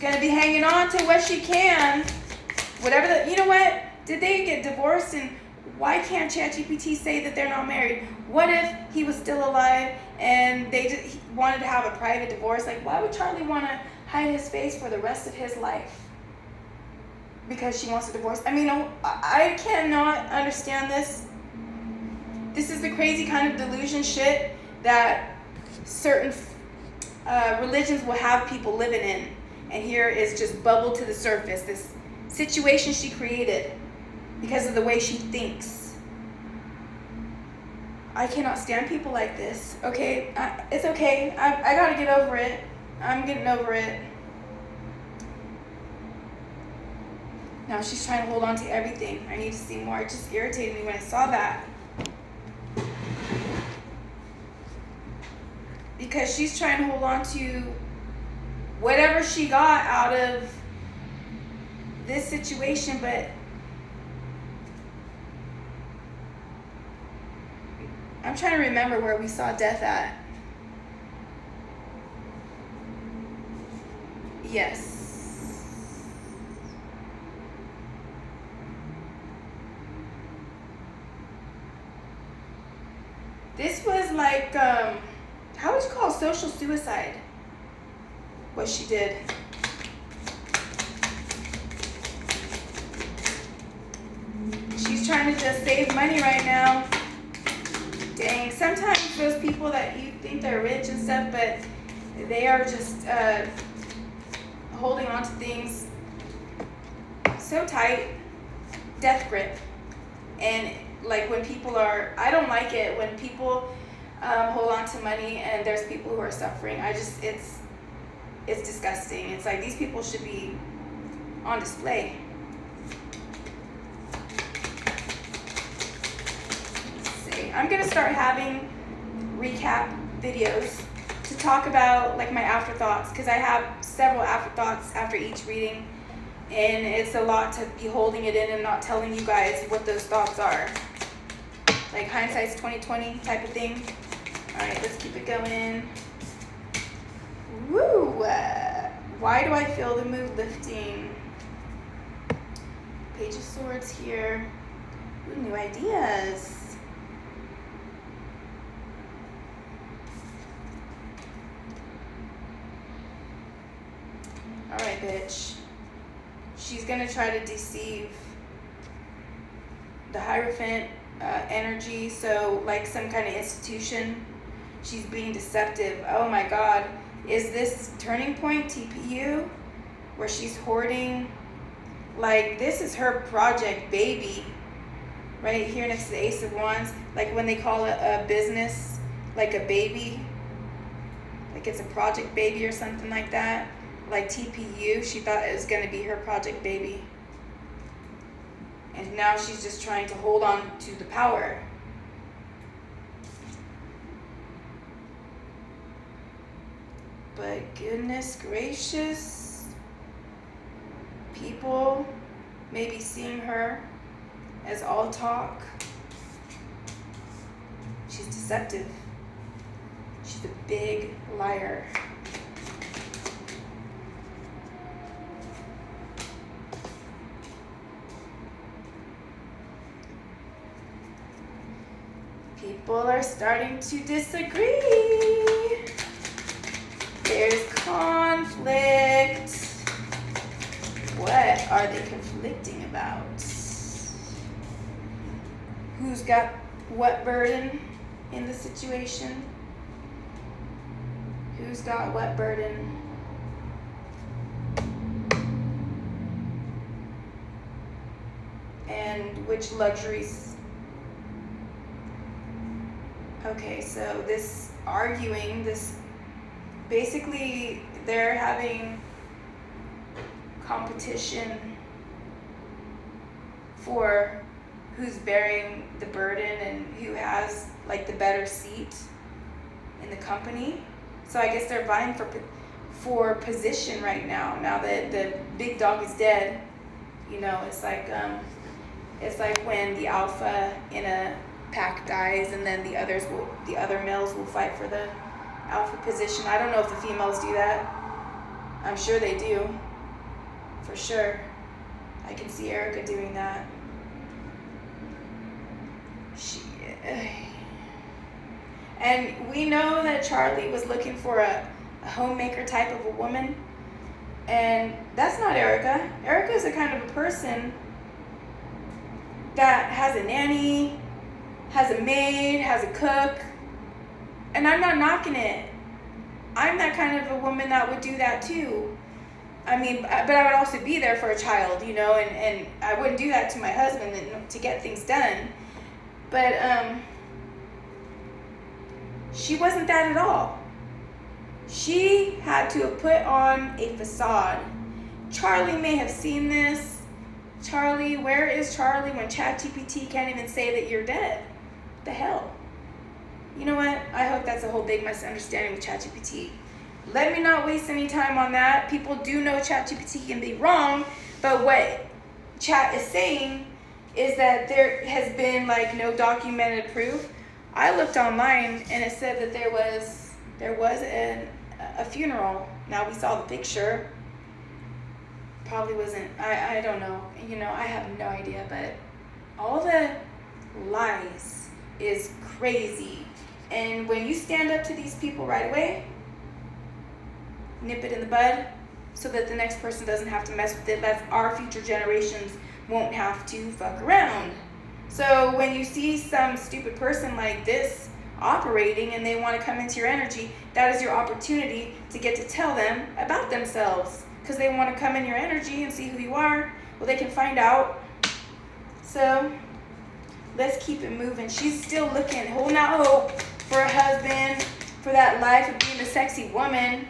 gonna be hanging on to what she can. Whatever you know what? Did they get divorced, and why can't ChatGPT say that they're not married? What if he was still alive and he wanted to have a private divorce? Like, why would Charlie want to hide his face for the rest of his life? Because she wants a divorce? I mean, I cannot understand this. This is the crazy kind of delusion shit that certain religions will have people living in. And here is just bubbled to the surface. This situation she created because of the way she thinks. I cannot stand people like this. Okay, it's okay. I gotta get over it. I'm getting over it. Now she's trying to hold on to everything. I need to see more. It just irritated me when I saw that. Because she's trying to hold on to whatever she got out of this situation, but I'm trying to remember where we saw death at. Yes. This was like, how would you call social suicide? What she did. She's trying to just save money right now. Dang, sometimes those people that you think they're rich and stuff, but they are just holding on to things so tight. Death grip. And like when people I don't like it when people hold on to money and there's people who are suffering. It's disgusting. It's like these people should be on display. Let's see. I'm gonna start having recap videos to talk about like my afterthoughts, because I have several afterthoughts after each reading, and it's a lot to be holding it in and not telling you guys what those thoughts are. Like hindsight's 20/20 type of thing. All right, let's keep it going. Woo! Why do I feel the mood lifting? Page of Swords here. Ooh, new ideas. Alright, bitch. She's gonna try to deceive the Hierophant energy, so like some kind of institution. She's being deceptive. Oh my god. Is this turning point TPU where she's hoarding? Like, this is her project baby right here next to the Ace of Wands. Like when they call a business like a baby, like it's a project baby or something like that. Like TPU, she thought it was going to be her project baby. And now she's just trying to hold on to the power. But goodness gracious, people may be seeing her as all talk. She's deceptive. She's a big liar. People are starting to disagree. There's conflict. What are they conflicting about? Who's got what burden in the situation? Who's got what burden? And which luxuries? Okay, so this arguing, this basically they're having competition for who's bearing the burden and who has like the better seat in the company. So I guess they're vying for position right now. Now that the big dog is dead, you know, it's like when the alpha in a pack dies, and then the other males will fight for the alpha position. I don't know if the females do that. I'm sure they do, for sure. I can see Erika doing that. And we know that Charlie was looking for a homemaker type of a woman, and that's not Erika. Erika is the kind of a person that has a nanny, has a maid, has a cook, and I'm not knocking it. I'm that kind of a woman that would do that too. I mean, but I would also be there for a child, you know, and I wouldn't do that to my husband to get things done. But she wasn't that at all. She had to have put on a facade. Charlie may have seen this. Charlie, where is Charlie when ChatGPT can't even say that you're dead? What the hell? You know what? I hope that's a whole big misunderstanding with ChatGPT. Let me not waste any time on that. People do know ChatGPT can be wrong, but what Chat is saying is that there has been like no documented proof. I looked online and it said that there was a funeral. Now we saw the picture. Probably wasn't, I don't know. You know, I have no idea, but all the lies is crazy. And when you stand up to these people right away, nip it in the bud so that the next person doesn't have to mess with it. That our future generations won't have to fuck around. So when you see some stupid person like this operating and they want to come into your energy, that is your opportunity to get to tell them about themselves, because they want to come in your energy and see who you are. Well, they can find out. So let's keep it moving. She's still looking, holding out hope for a husband, for that life of being a sexy woman.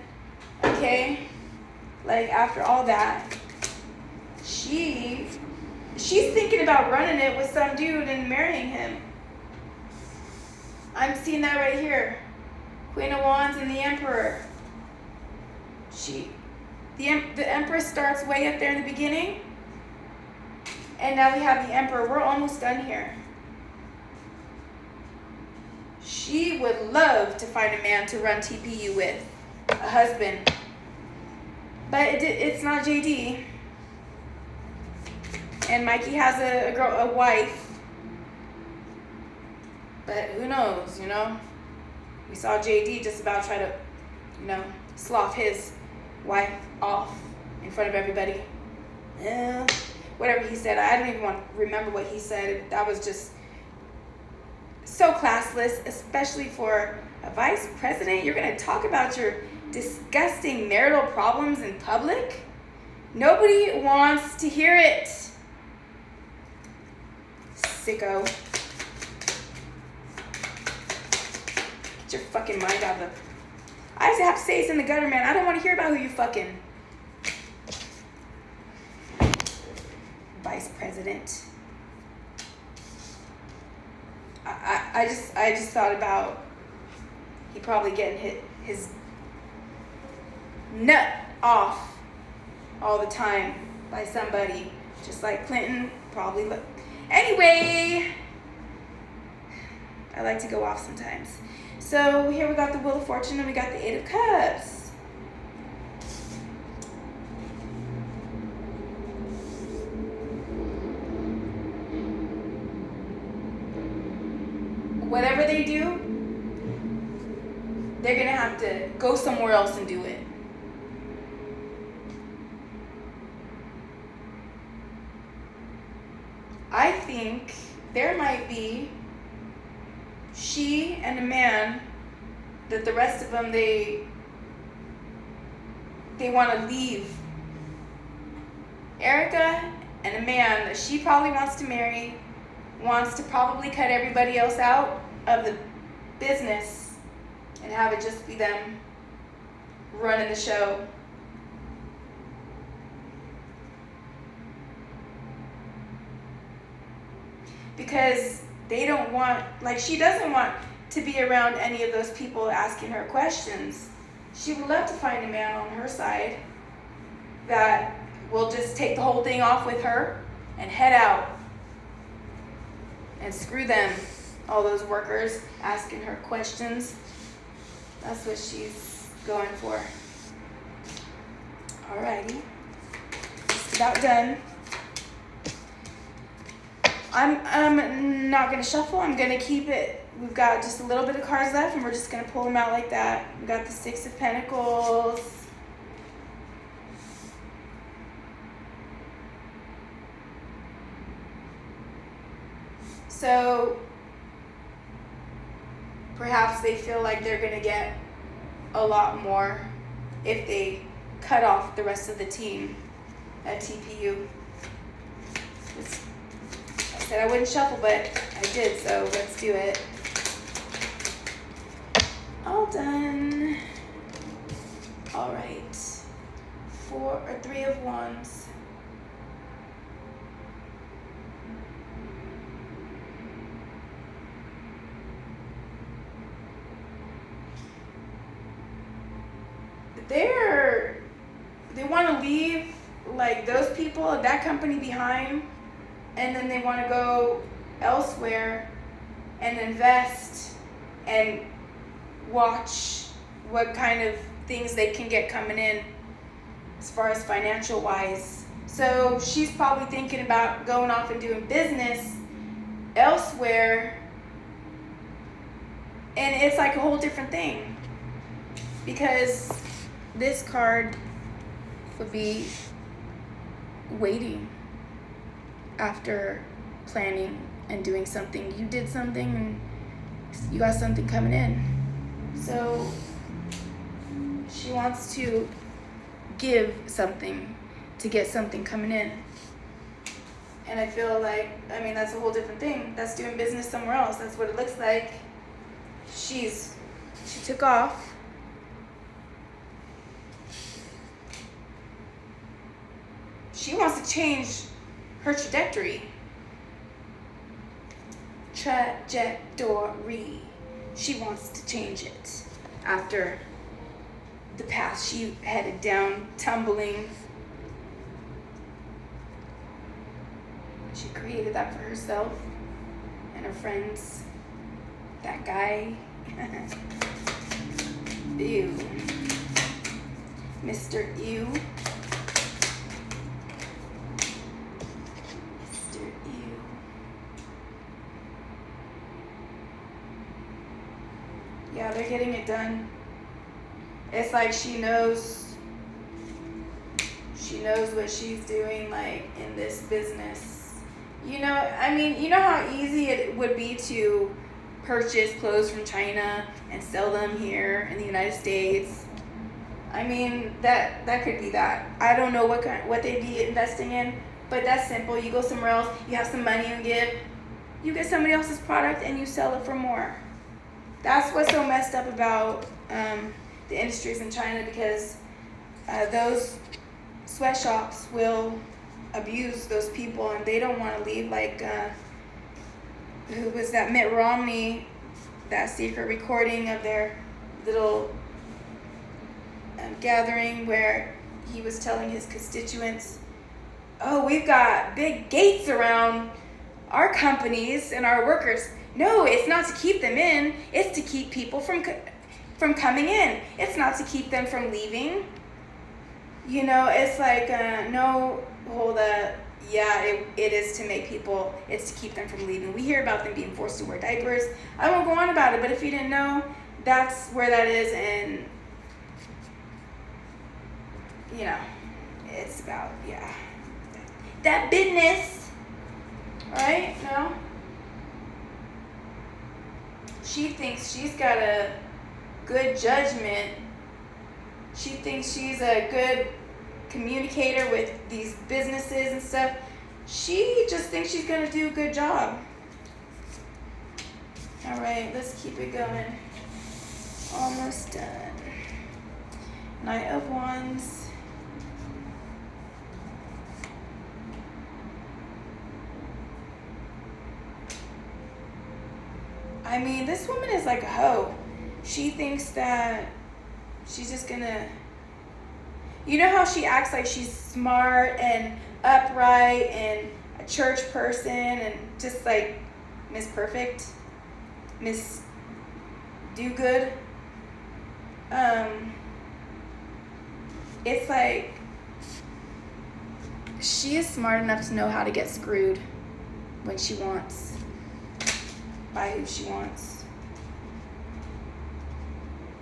Okay, like after all that, she's thinking about running it with some dude and marrying him. I'm seeing that right here. Queen of Wands and the Emperor. The Empress starts way up there in the beginning, and now we have the Emperor. We're almost done here. She would love to find a man to run TPU with. a husband. But it's not JD. And Mikey has a wife. But who knows, you know? We saw JD just about try to, you know, slough his wife off in front of everybody. Whatever he said, I don't even want to remember what he said. That was just so classless, especially for a vice president. You're going to talk about your disgusting marital problems in public? Nobody wants to hear it. Sicko. Get your fucking mind out of the... I just have to say it's in the gutter, man. I don't want to hear about who you fucking... Vice president. I just thought about he probably getting his nut off all the time by somebody, just like Clinton probably. Anyway, I like to go off sometimes. So here we got the Wheel of Fortune and we got the Eight of Cups. Whatever they do, they're going to have to go somewhere else and do it. I think there might be she and a man that the rest of them, they want to leave. Erika and a man that she probably wants to marry wants to probably cut everybody else out of the business and have it just be them running the show. Because they don't want, like, she doesn't want to be around any of those people asking her questions. She would love to find a man on her side that will just take the whole thing off with her and head out. And screw them, all those workers asking her questions. That's what she's going for. Alrighty. Just about done. I'm not going to shuffle. I'm going to keep it. We've got just a little bit of cards left, and we're just going to pull them out like that. We got the Six of Pentacles. So perhaps they feel like they're going to get a lot more if they cut off the rest of the team at TPU. I said I wouldn't shuffle, but I did, so let's do it. All done. All right. 3 of Wands. They want to leave, like, those people at that company behind, and then they want to go elsewhere and invest and watch what kind of things they can get coming in as far as financial wise. So she's probably thinking about going off and doing business elsewhere, and it's like a whole different thing, because this card would be waiting after planning and doing something. You did something and you got something coming in. So she wants to give something to get something coming in. And I feel like, I mean, that's a whole different thing. That's doing business somewhere else. That's what it looks like. She took off. She wants to change her trajectory. Trajectory. She wants to change it after the path she headed down, tumbling. She created that for herself and her friends. That guy. Ew. Mr. Ew. Mr. Ew. Yeah, they're getting it done. It's like she knows what she's doing, like, in this business. You know, I mean, you know how easy it would be to purchase clothes from China and sell them here in the United States. I mean, that could be that. I don't know what they'd be investing in, but that's simple. You go somewhere else, you have some money you give, you get somebody else's product and you sell it for more. That's what's so messed up about the industries in China, because those sweatshops will abuse those people, and they don't want to leave. Like, who was that? Mitt Romney, that secret recording of their little gathering where he was telling his constituents, oh, we've got big gates around our companies and our workers. No, it's not to keep them in. It's to keep people from coming in. It's not to keep them from leaving. You know, it's like, no, hold up. Yeah, it is to make people, it's to keep them from leaving. We hear about them being forced to wear diapers. I won't go on about it, but if you didn't know, that's where that is. And, you know, it's about, yeah, that business, right? No? She thinks she's got a good judgment. She thinks she's a good communicator with these businesses and stuff. She just thinks she's going to do a good job. All right, let's keep it going. Almost done. Knight of Wands. I mean, this woman is like a hoe. She thinks that she's just gonna, you know how she acts like she's smart and upright and a church person and just like Miss Perfect, Miss Do Good. It's like she is smart enough to know how to get screwed when she wants, by who she wants.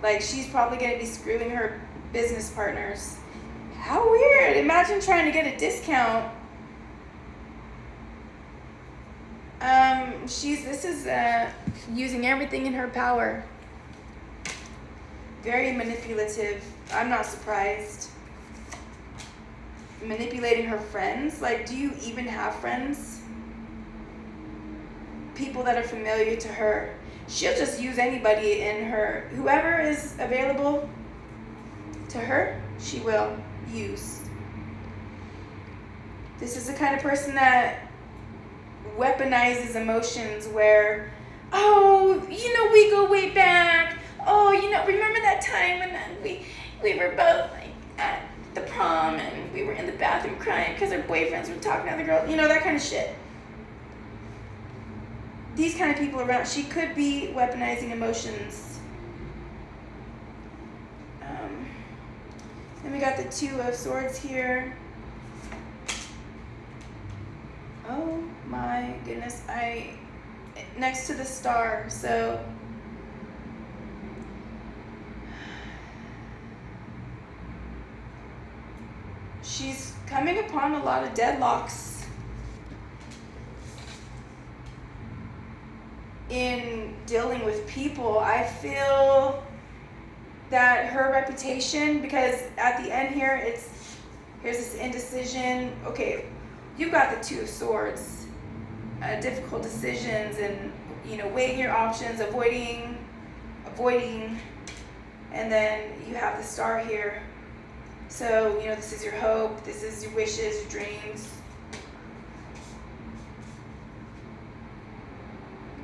Like, she's probably going to be screwing her business partners. How weird. Imagine trying to get a discount. This is using everything in her power. Very manipulative. I'm not surprised. Manipulating her friends. Like, do you even have friends? People that are familiar to her. She'll just use anybody in her, whoever is available to her, she will use. This is the kind of person that weaponizes emotions where, oh, you know, we go way back. Oh, you know, remember that time when we were both like at the prom and we were in the bathroom crying because our boyfriends were talking to other girls. You know, that kind of shit. These kind of people around, she could be weaponizing emotions. Then we got the Two of Swords here. Oh my goodness, next to the Star, so she's coming upon a lot of deadlocks in dealing with people. I feel that her reputation, because at the end here, here's this indecision. Okay, you've got the Two of Swords, difficult decisions, and you know, weighing your options, avoiding, and then you have the Star here. So, you know, this is your hope, this is your wishes, your dreams.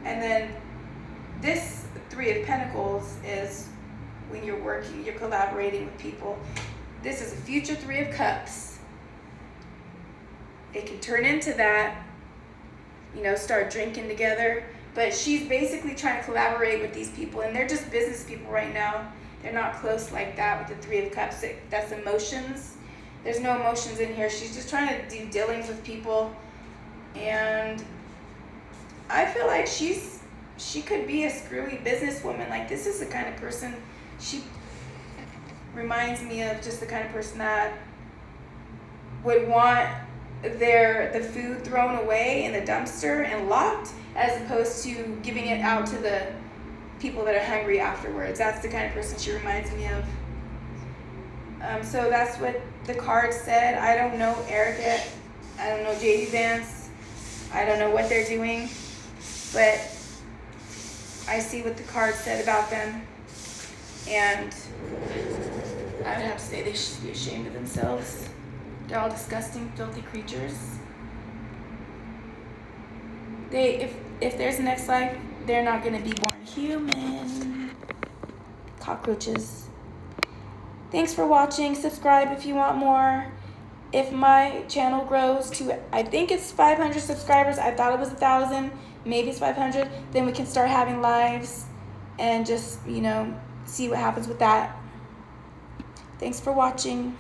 And then this Three of Pentacles is when you're working, you're collaborating with people. This is a future Three of Cups. It can turn into that, you know, start drinking together. But she's basically trying to collaborate with these people, and they're just business people right now. They're not close like that with the Three of Cups. That's emotions. There's no emotions in here. She's just trying to do dealings with people. And I feel like she could be a screwy businesswoman. Like, this is the kind of person, she reminds me of just the kind of person that would want the food thrown away in the dumpster and locked, as opposed to giving it out to the people that are hungry afterwards. That's the kind of person she reminds me of. So that's what the card said. I don't know Erika. I don't know JD Vance. I don't know what they're doing. But I see what the card said about them. And I would have to say they should be ashamed of themselves. They're all disgusting, filthy creatures. If there's a next life, they're not going to be born human. Cockroaches. Thanks for watching. Subscribe if you want more. If my channel grows to, I think it's 500 subscribers. I thought it was 1,000. Maybe it's 500. Then we can start having lives and just, see what happens with that. Thanks for watching.